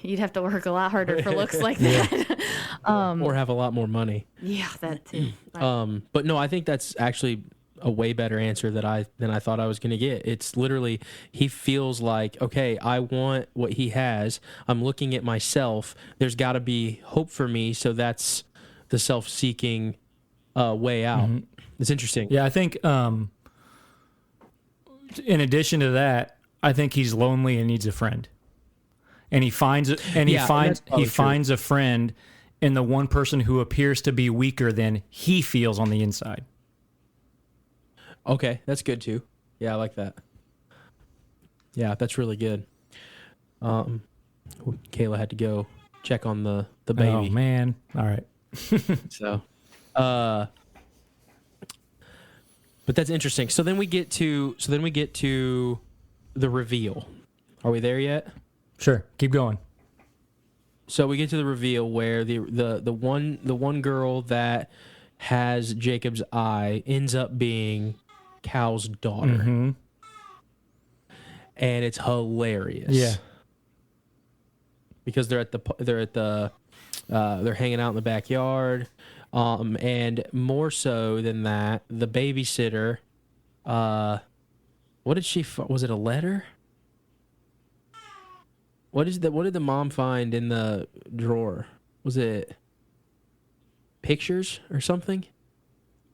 You'd have to work a lot harder for looks like that. Or have a lot more money. Yeah, that too. But no, I think that's actually a way better answer than I thought I was going to get. It's literally, he feels like, okay, I want what he has. I'm looking at myself. There's got to be hope for me. So that's the self-seeking way out. It's interesting. Yeah, I think in addition to that, I think he's lonely and needs a friend. And he finds a friend in the one person who appears to be weaker than he feels on the inside. Okay, that's good too. Yeah, I like that. Yeah, that's really good. Kayla had to go check on the baby. Oh man. All right. So, but that's interesting. So then we get to the reveal. Are we there yet? Sure. Keep going. So we get to the reveal where the one girl that has Jacob's eye ends up being Cal's daughter. And it's hilarious. Yeah. Because they're hanging out in the backyard. And more so than that, the babysitter, what did she, was it a letter? What did the mom find in the drawer? Was it pictures or something?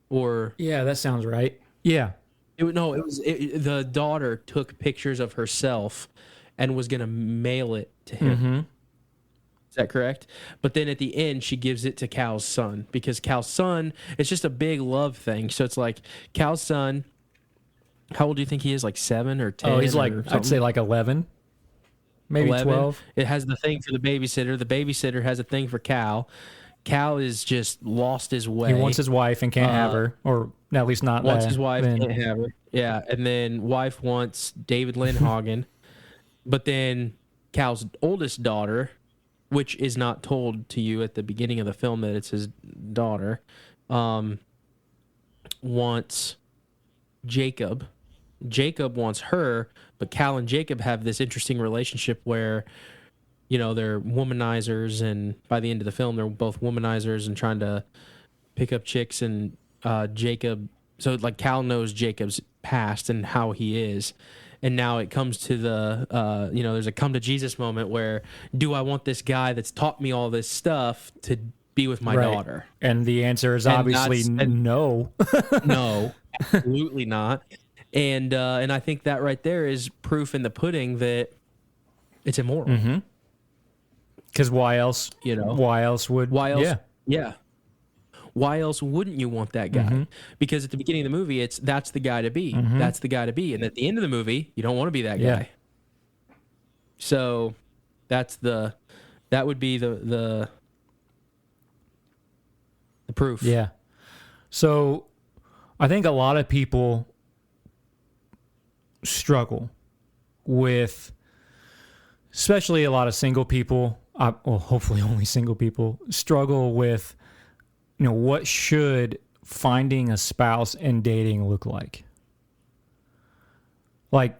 Or yeah, that sounds right. Yeah. The daughter took pictures of herself and was going to mail it to him. Is that correct? But then at the end, she gives it to Cal's son because Cal's son, it's just a big love thing. So it's like Cal's son, how old do you think he is? Like 7 or 10? Oh, he's like, I'd say like 11. Maybe 11. 12. It has the thing for the babysitter. The babysitter has a thing for Cal. Cal is just lost his way. He wants his wife and can't have her, or at least not. Wants his wife, then. can't have her. Yeah, and then wife wants David Lindhagen, but then Cal's oldest daughter, which is not told to you at the beginning of the film that it's his daughter, wants Jacob. Jacob wants her, but Cal and Jacob have this interesting relationship where, you know, they're womanizers, and by the end of the film, they're both womanizers and trying to pick up chicks. And Jacob, so like Cal knows Jacob's past and how he is, and now it comes to the, you know, there's a come to Jesus moment where, do I want this guy that's taught me all this stuff to be with my daughter? And the answer is And obviously no. No, absolutely not. And I think that right there is proof in the pudding that it's immoral. Because why else? You know, why else would? why else? Yeah. Yeah. Why else wouldn't you want that guy? Because at the beginning of the movie, it's that's the guy to be. That's the guy to be. And at the end of the movie, you don't want to be that guy. Yeah. So that would be the proof. Yeah. So I think a lot of people struggle with, especially a lot of single people, well, hopefully only single people, struggle with, you know, what should finding a spouse and dating look like? Like,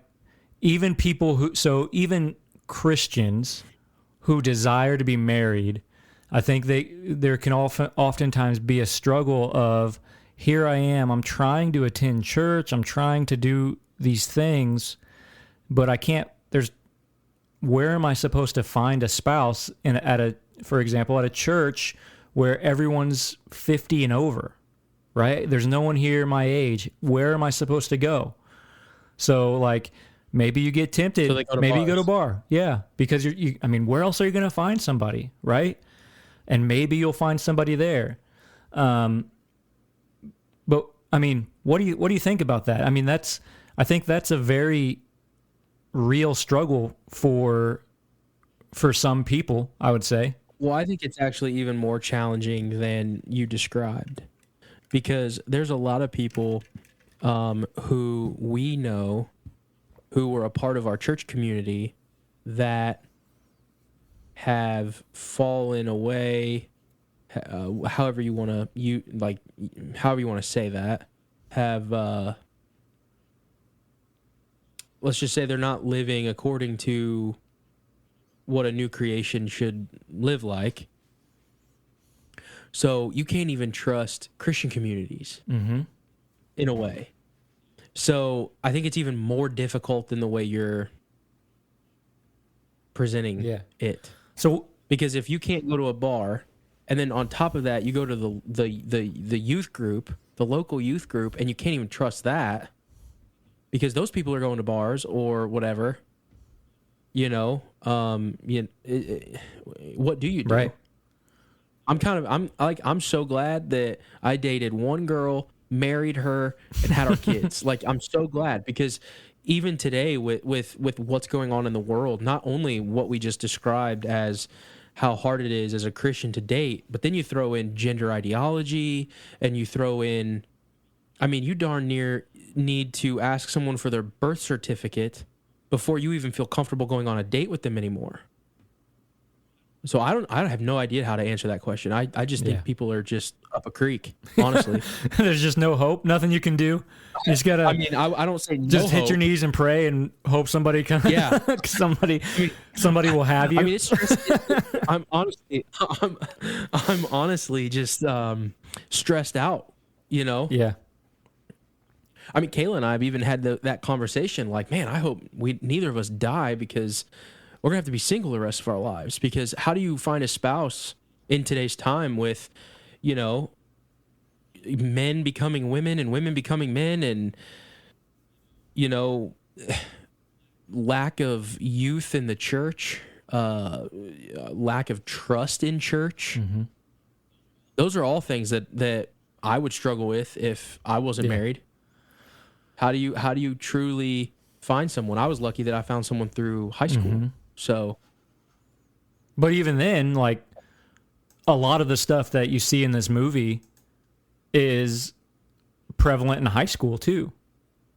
even people who, so even Christians who desire to be married, I think there can oftentimes be a struggle of, here I am, I'm trying to attend church, I'm trying to do these things, but I can't, where am I supposed to find a spouse for example, at a church where everyone's 50 and over, right? There's no one here my age. Where am I supposed to go? So like, maybe you get tempted. So they go to maybe you go bars. to a bar. Yeah. Because I mean, where else are you going to find somebody, right? And maybe you'll find somebody there. But I mean, what do you think about that? I mean, I think that's a very real struggle for some people, I would say. Well, I think it's actually even more challenging than you described, because there's a lot of people who we know who were a part of our church community that have fallen away, however you want to say that, have let's just say they're not living according to what a new creation should live like. So you can't even trust Christian communities in a way. So I think it's even more difficult than the way you're presenting it. So Because if you can't go to a bar, and then on top of that, you go to the youth group, the local youth group, and you can't even trust that because those people are going to bars or whatever. You know, what do you do? right. I'm so glad that I dated one girl, married her, and had our kids. Like, I'm so glad, because even today with what's going on in the world, not only what we just described as how hard it is as a Christian to date, but then you throw in gender ideology, and you throw in, I mean, you darn near need to ask someone for their birth certificate before you even feel comfortable going on a date with them anymore. So I have no idea how to answer that question. I just think people are just up a creek, honestly. There's just no hope, nothing you can do. You just gotta. I mean, I don't say just hit your knees and pray and hope somebody can. Yeah. somebody will have you. I mean, it's just, I'm honestly just stressed out. You know. Yeah. I mean, Kayla and I have even had that conversation. Like, man, I hope neither of us die, because we're gonna have to be single the rest of our lives. Because how do you find a spouse in today's time with, you know, men becoming women and women becoming men, and, you know, lack of youth in the church, lack of trust in church. Mm-hmm. Those are all things that I would struggle with if I wasn't married. How do you truly find someone? I was lucky that I found someone through high school. So, but even then, like, a lot of the stuff that you see in this movie is prevalent in high school too.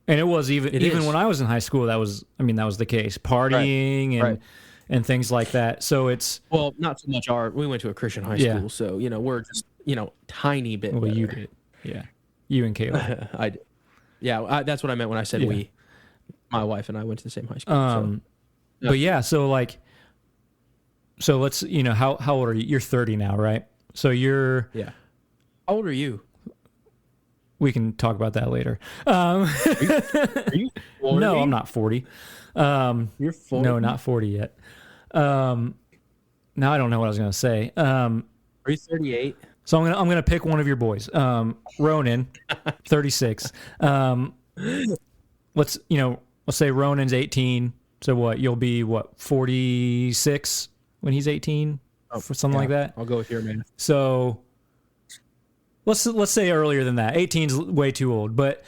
And it was even when I was in high school, that was the case. Partying and things like that. So it's not so much we went to a Christian high school, so we're just tiny bit better. You did. Yeah. You and Caleb. I did. Yeah, that's what I meant when I said we. My wife and I went to the same high school. But yeah, so let's, how old are you? You're 30 now, right? So you're... Yeah. How old are you? We can talk about that later. Are you 40? No, I'm not 40. You're 40? No, not 40 yet. Now I don't know what I was going to say. Are you 38? So I'm gonna pick one of your boys. Ronan, 36. Let's say Ronan's 18. So what? You'll be 46 when he's 18, for something like that. I'll go with your man. So let's say earlier than that. 18's way too old, but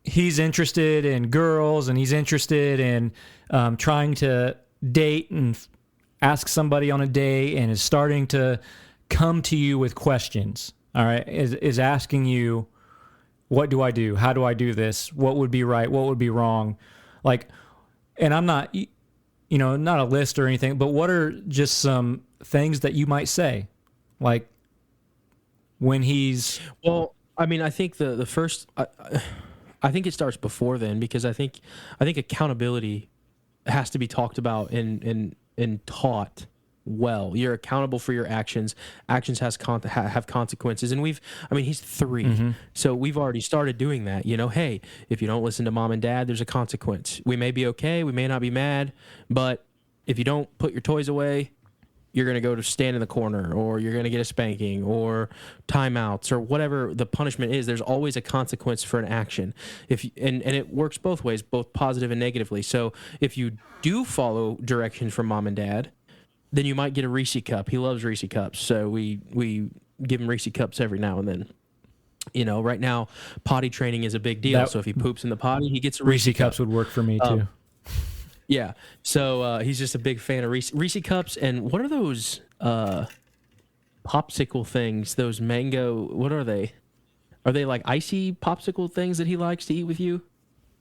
he's interested in girls and he's interested in trying to date and ask somebody on a date, and is starting to come to you with questions. All right, is asking you, what do I do? How do I do this? What would be right? What would be wrong? And I'm not, not a list or anything, but what are just some things that you might say? Like when he's... Well, I think the first, I think it starts before then, because I think accountability has to be talked about and taught well. You're accountable for your actions. Actions have consequences, and he's 3, so we've already started doing that. Hey, if you don't listen to mom and dad, there's a consequence. We may be okay, we may not be mad, but if you don't put your toys away, you're going to go to stand in the corner, or you're going to get a spanking or timeouts or whatever the punishment is. There's always a consequence for an action. And it works both ways, both positive and negatively. So if you do follow directions from mom and dad, then you might get a Reese cup. He loves Reese cups, so we give him Reese cups every now and then. Right now, potty training is a big deal. So if he poops in the potty, he gets a Reese cup. Cups would work for me too. Yeah. So he's just a big fan of Reese cups. And what are those popsicle things? Those mango? What are they? Are they like icy popsicle things that he likes to eat with you?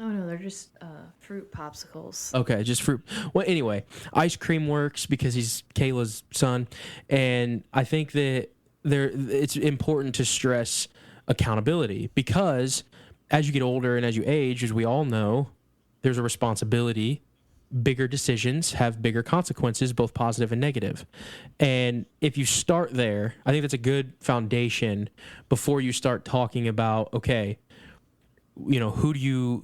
Oh no, they're just fruit popsicles. Okay, just fruit. Well, anyway, ice cream works because he's Kayla's son, and I think that it's important to stress accountability, because as you get older and as you age, as we all know, there's a responsibility. Bigger decisions have bigger consequences, both positive and negative. And if you start there, I think that's a good foundation before you start talking about, okay, who do you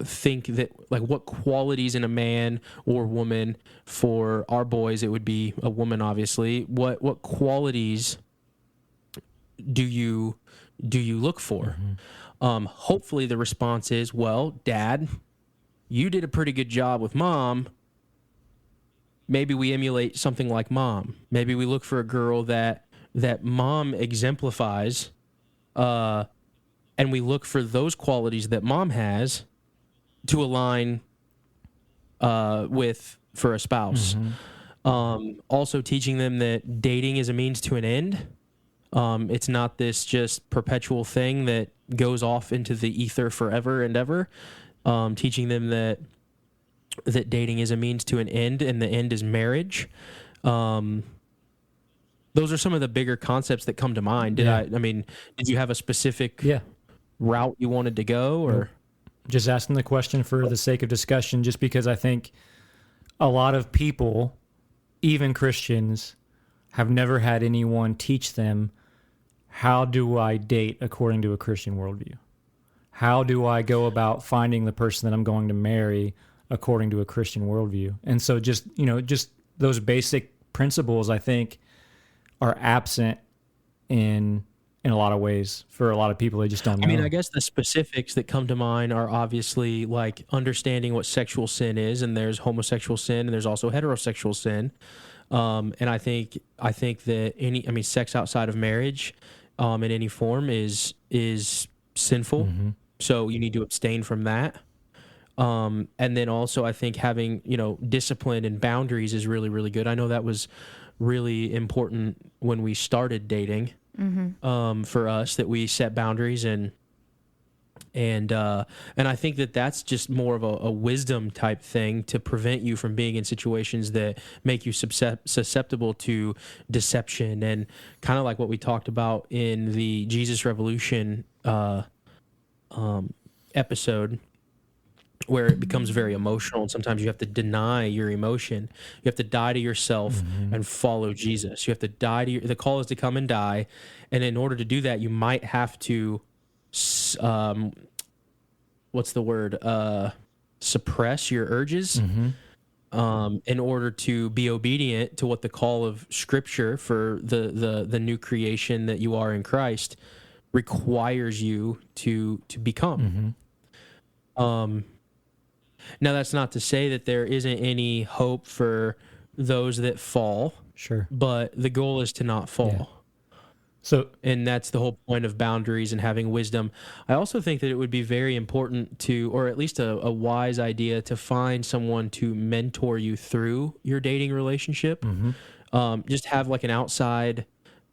think that, like, what qualities in a man or woman? For our boys, it would be a woman, obviously. What qualities do you look for? Hopefully the response is, well, Dad, you did a pretty good job with Mom. Maybe we emulate something like Mom. Maybe we look for a girl that Mom exemplifies, and we look for those qualities that Mom has to align for a spouse. Also teaching them that dating is a means to an end. It's not this just perpetual thing that goes off into the ether forever and ever. Teaching them that dating is a means to an end, and the end is marriage. Those are some of the bigger concepts that come to mind. Did you have a specific route you wanted to go, or just asking the question for the sake of discussion, just because I think a lot of people, even Christians, have never had anyone teach them, how do I date according to a Christian worldview? How do I go about finding the person that I'm going to marry according to a Christian worldview? And so just those basic principles, I think, are absent in a lot of ways for a lot of people. They just don't know. I guess the specifics that come to mind are obviously like understanding what sexual sin is, and there's homosexual sin, and there's also heterosexual sin. And I think that sex outside of marriage, in any form is sinful. So you need to abstain from that. And then also I think having, discipline and boundaries is really, really good. I know that was really important when we started dating. For us, that we set boundaries, and I think that that's just more of a wisdom type thing to prevent you from being in situations that make you susceptible to deception, and kind of like what we talked about in the Jesus Revolution episode, where it becomes very emotional, and sometimes you have to deny your emotion. You have to die to yourself and follow Jesus. You have to die to the call is to come and die, and in order to do that, you might have to what's the word? Suppress your urges in order to be obedient to what the call of Scripture for the new creation that you are in Christ requires you to become. Now, that's not to say that there isn't any hope for those that fall. Sure. But the goal is to not fall. Yeah. So, and that's the whole point of boundaries and having wisdom. I also think that it would be very important to, or at least a wise idea, to find someone to mentor you through your dating relationship. Just have like an outside,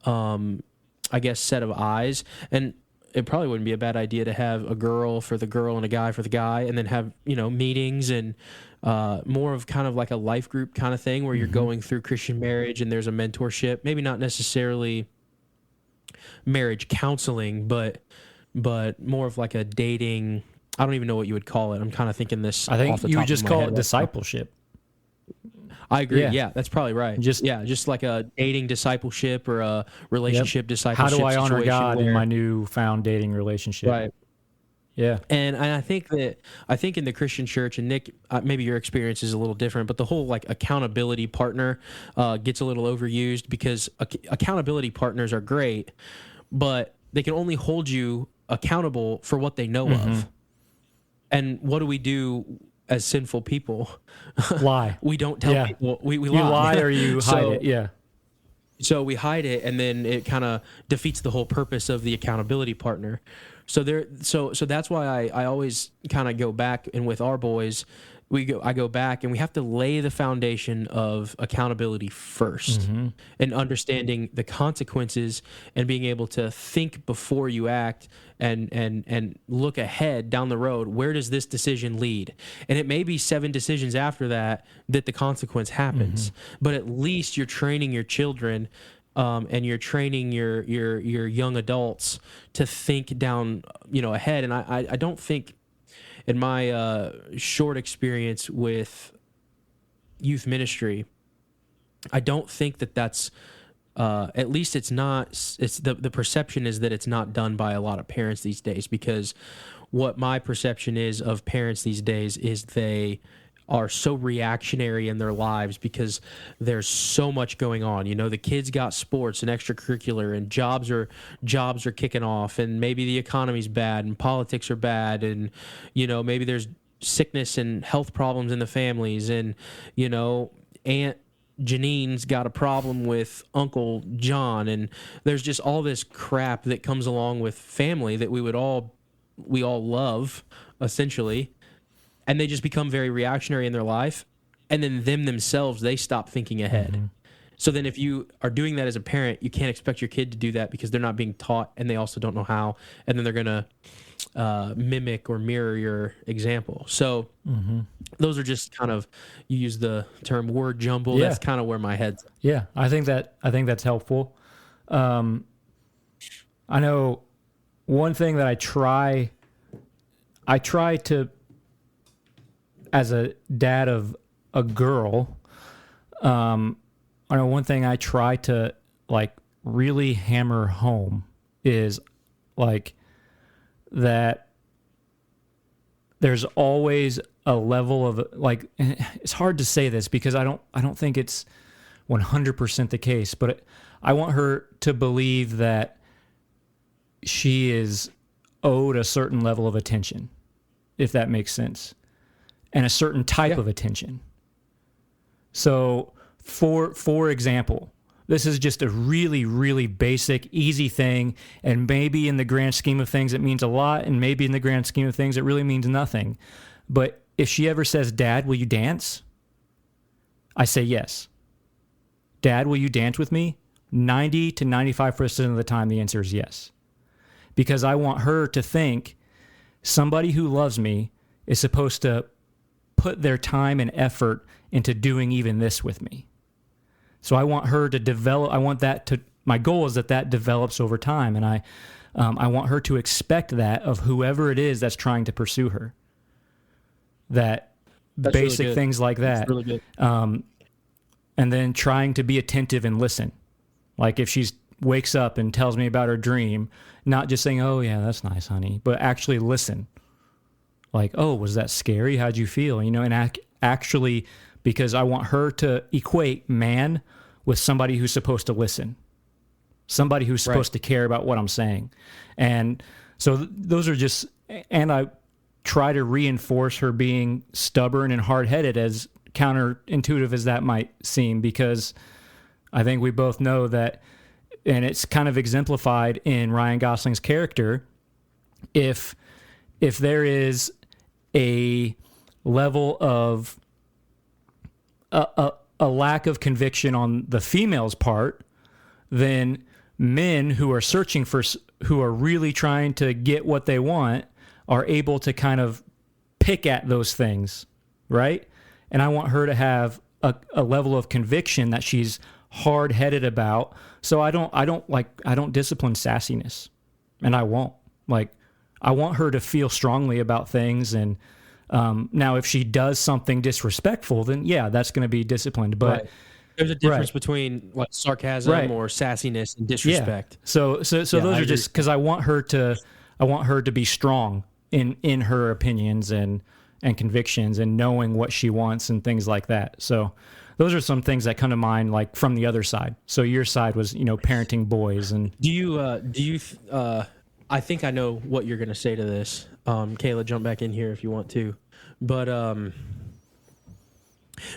I guess, set of eyes. And it probably wouldn't be a bad idea to have a girl for the girl and a guy for the guy, and then have, meetings and more of kind of like a life group kind of thing where you're going through Christian marriage and there's a mentorship. Maybe not necessarily marriage counseling, but more of like a dating. I don't even know what you would call it. I'm kind of thinking this. I think off the you top would just of my call head it right now. discipleship. I agree. Yeah. Yeah, that's probably right. Just like a dating discipleship or a relationship discipleship. How do I honor situation God in where- my newfound dating relationship? Right. Yeah. And I think in the Christian church, and Nick, maybe your experience is a little different, but the whole like accountability partner gets a little overused, because accountability partners are great, but they can only hold you accountable for what they know of. And what do we do as sinful people? Lie. We don't tell people. We You lie. lie or you hide So- it. Yeah. So we hide it, and then it kind of defeats the whole purpose of the accountability partner. So that's why I always kind of go back, and with our boys, I go back, and we have to lay the foundation of accountability first, and understanding the consequences, and being able to think before you act, and look ahead down the road. Where does this decision lead? And it may be 7 decisions after that the consequence happens, but at least you're training your children. And you're training your young adults to think down, ahead. And I don't think, in my short experience with youth ministry, I don't think that's, at least it's not, it's the perception is that it's not done by a lot of parents these days, because what my perception is of parents these days is they are so reactionary in their lives because there's so much going on. The kids got sports and extracurricular, and jobs are kicking off, and maybe the economy's bad and politics are bad, and maybe there's sickness and health problems in the families, and Aunt Janine's got a problem with Uncle John, and there's just all this crap that comes along with family that we all love, essentially. And they just become very reactionary in their life. And then themselves, they stop thinking ahead. So then if you are doing that as a parent, you can't expect your kid to do that, because they're not being taught, and they also don't know how. And then they're going to mimic or mirror your example. So those are just kind of, you use the term word jumble. Yeah. That's kind of where my head's at. Yeah, I think that's helpful. I know one thing that I try to, as a dad of a girl, I know one thing I try to like really hammer home is like that there's always a level of like, it's hard to say this because I don't think it's 100% the case, but I want her to believe that she is owed a certain level of attention, if that makes sense, and a certain type of attention. So, for example, this is just a really, really basic, easy thing, and maybe in the grand scheme of things it means a lot, and maybe in the grand scheme of things it really means nothing. But if she ever says, "Dad, will you dance?" I say yes. Dad, will you dance with me? 90 to 95% of the time, the answer is yes. Because I want her to think somebody who loves me is supposed to put their time and effort into doing even this with me. So I want her to develop, my goal is that develops over time. And I want her to expect that of whoever it is that's trying to pursue her. That's basic really good. things like that. That's really good. And then trying to be attentive and listen. Like if she wakes up and tells me about her dream, not just saying, oh yeah, that's nice, honey, but actually listen. Like, oh, was that scary? How'd you feel? And actually, because I want her to equate man with somebody who's supposed to listen, somebody who's supposed to care about what I'm saying. And so those are just, and I try to reinforce her being stubborn and hard-headed, as counterintuitive as that might seem, because I think we both know that, and it's kind of exemplified in Ryan Gosling's character, if there is a level of a lack of conviction on the female's part, then men who are searching who are really trying to get what they want are able to kind of pick at those things, right? And I want her to have a level of conviction that she's hard-headed about. So I don't discipline sassiness, and I won't. Like, I want her to feel strongly about things. And now if she does something disrespectful, then yeah, that's going to be disciplined. But there's a difference between sarcasm or sassiness and disrespect. Yeah. So those are just because I want her to be strong in her opinions and convictions and knowing what she wants and things like that. So those are some things that come to mind, like from the other side. So your side was, parenting boys. And do you I think I know what you're going to say to this. Kayla, jump back in here if you want to. But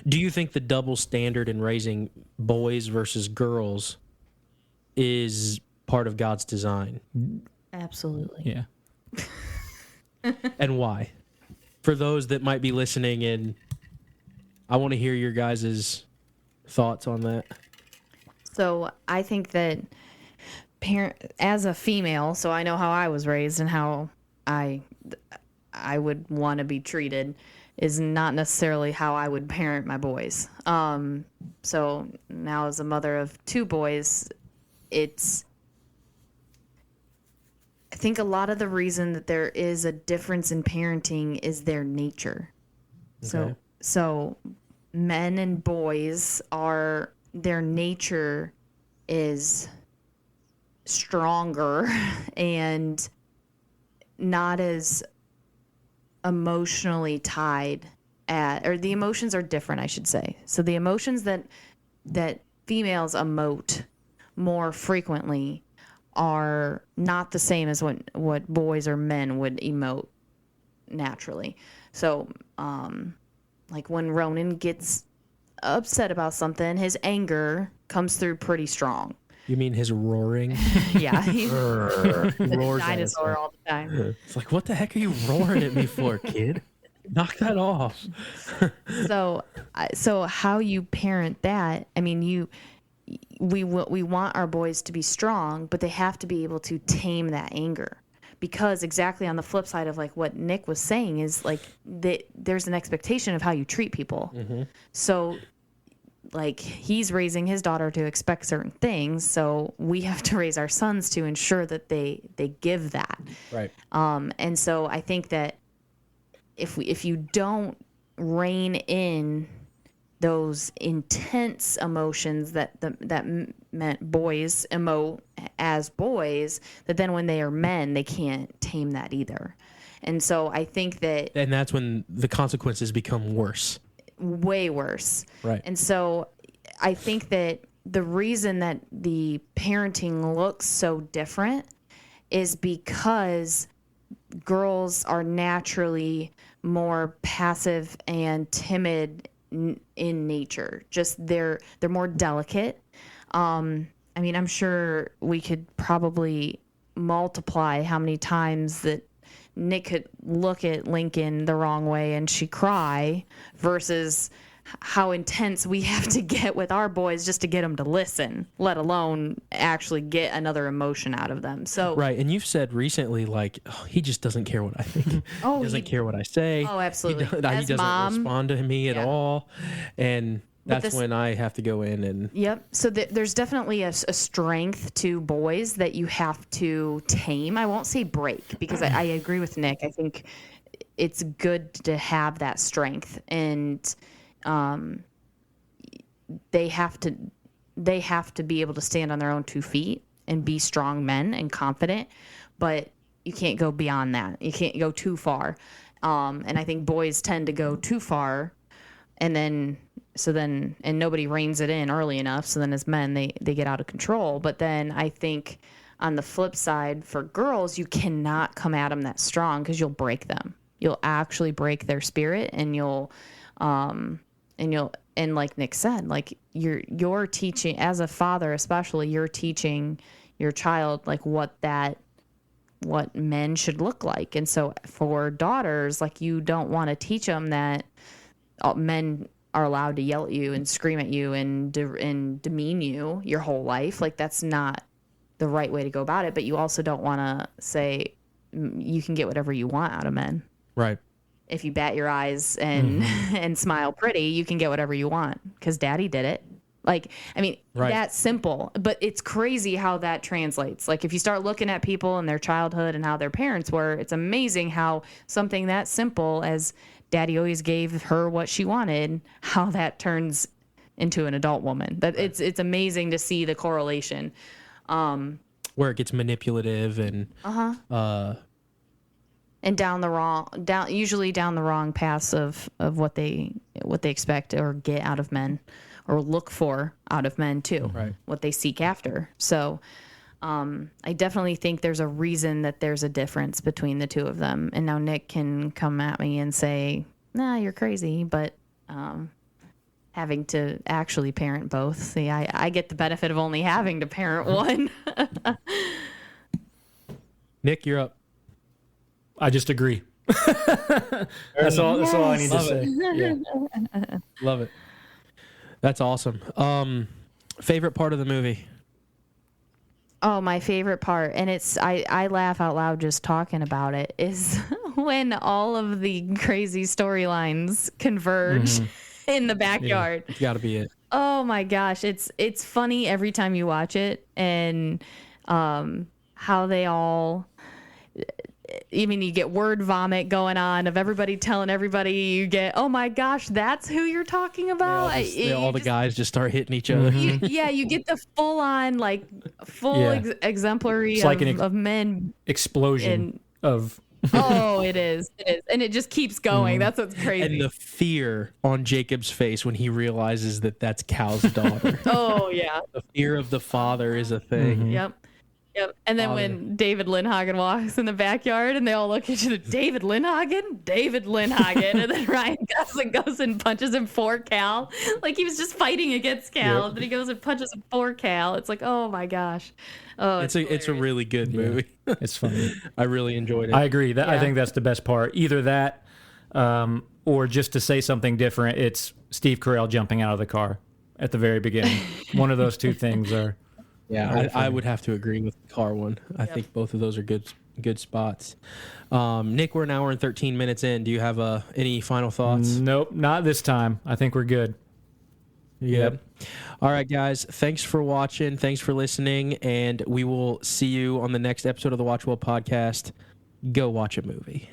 do you think the double standard in raising boys versus girls is part of God's design? Absolutely. yeah. And why? For those that might be listening, and I want to hear your guys' thoughts on that. So I think that as a female, so I know how I was raised and how I would want to be treated, is not necessarily how I would parent my boys. So now as a mother of two boys, I think a lot of the reason that there is a difference in parenting is their nature. Okay. So men and boys their nature is stronger and not as emotionally tied or the emotions are different, I should say. So the emotions that females emote more frequently are not the same as what boys or men would emote naturally. So, like when Ronan gets upset about something, his anger comes through pretty strong. You mean his roaring? Yeah, he's Roars a at us. dinosaur all the time. It's like, what the heck are you roaring at me for, kid? Knock that off. So how you parent that? I mean, we want our boys to be strong, but they have to be able to tame that anger, because exactly on the flip side of like what Nick was saying is like there's an expectation of how you treat people. Mm-hmm. So like he's raising his daughter to expect certain things, so we have to raise our sons to ensure that they give that. Right. And so I think that if you don't rein in those intense emotions that meant boys emote as boys, that then when they are men, they can't tame that either. And so I think that... And that's when the consequences become worse. Way worse. Right. And so I think that the reason that the parenting looks so different is because girls are naturally more passive and timid in nature. Just they're more delicate. I mean, I'm sure we could probably multiply how many times that Nick could look at Lincoln the wrong way and she cry versus how intense we have to get with our boys just to get them to listen, let alone actually get another emotion out of them. So Right, and you've said recently, like, oh, he just doesn't care what I think. Oh, he doesn't care what I say. Oh, absolutely. He As doesn't mom, respond to me at yeah. all, and But that's this- when I have to go in and Yep. So there's definitely a strength to boys that you have to tame. I won't say break, because I agree with Nick. I think it's good to have that strength, and they have to be able to stand on their own 2 feet and be strong men and confident, but you can't go beyond that. You can't go too far. And I think boys tend to go too far, and nobody reins it in early enough. So then as men, they get out of control. But then I think on the flip side, for girls, you cannot come at them that strong, because you'll break them. You'll actually break their spirit, and and like Nick said, like you're teaching, as a father especially, you're teaching your child like what men should look like. And so for daughters, like, you don't want to teach them that men are allowed to yell at you and scream at you and demean you your whole life. Like, that's not the right way to go about it. But you also don't want to say you can get whatever you want out of men. right. If you bat your eyes and and smile pretty, you can get whatever you want, because daddy did it. Like, I mean, Right. that's simple, but it's crazy how that translates. Like, if you start looking at people and their childhood and how their parents were, it's amazing how something that simple as daddy always gave her what she wanted, how that turns into an adult woman. That it's amazing to see the correlation. Where it gets manipulative and And usually down the wrong paths of what they expect or get out of men, or look for out of men too. Right. What they seek after. So I definitely think there's a reason that there's a difference between the two of them. And now Nick can come at me and say, "Nah, you're crazy," but having to actually parent both, see, I get the benefit of only having to parent one. Nick, you're up. I just agree. That's all I need to Love say. it. Yeah. Love it. That's awesome. Favorite part of the movie? Oh, my favorite part, and I laugh out loud just talking about it, is when all of the crazy storylines converge in the backyard. It's got to be it. Oh my gosh, it's funny every time you watch it, and how they all. I mean, you get word vomit going on of everybody telling everybody. You get, oh my gosh, that's who you're talking about. All the guys just start hitting each other. You get the full on, like, exemplary It's like of men. Explosion of Oh, it is, and it just keeps going. That's what's crazy. And the fear on Jacob's face when he realizes that that's Cal's daughter. Oh yeah. The fear of the father is a thing. Yep. And then when David Lindhagen walks in the backyard and they all look at each other, David Lindhagen? And then Ryan Gosling goes and punches him for Cal. Like, he was just fighting against Cal. And then he goes and punches him for Cal. It's like, oh my gosh. Oh, It's a really good movie. it's funny. I really enjoyed it. I agree. I Yeah. think that's the best part. Either that, or just to say something different, it's Steve Carell jumping out of the car at the very beginning. One of those two things are. Yeah, I would have to agree with the car one. I think both of those are good spots. Nick, we're an hour and 13 minutes in. Do you have any final thoughts? Nope, not this time. I think we're good. Yep. All right, guys. Thanks for watching. Thanks for listening. And we will see you on the next episode of the Watch Well podcast. Go watch a movie.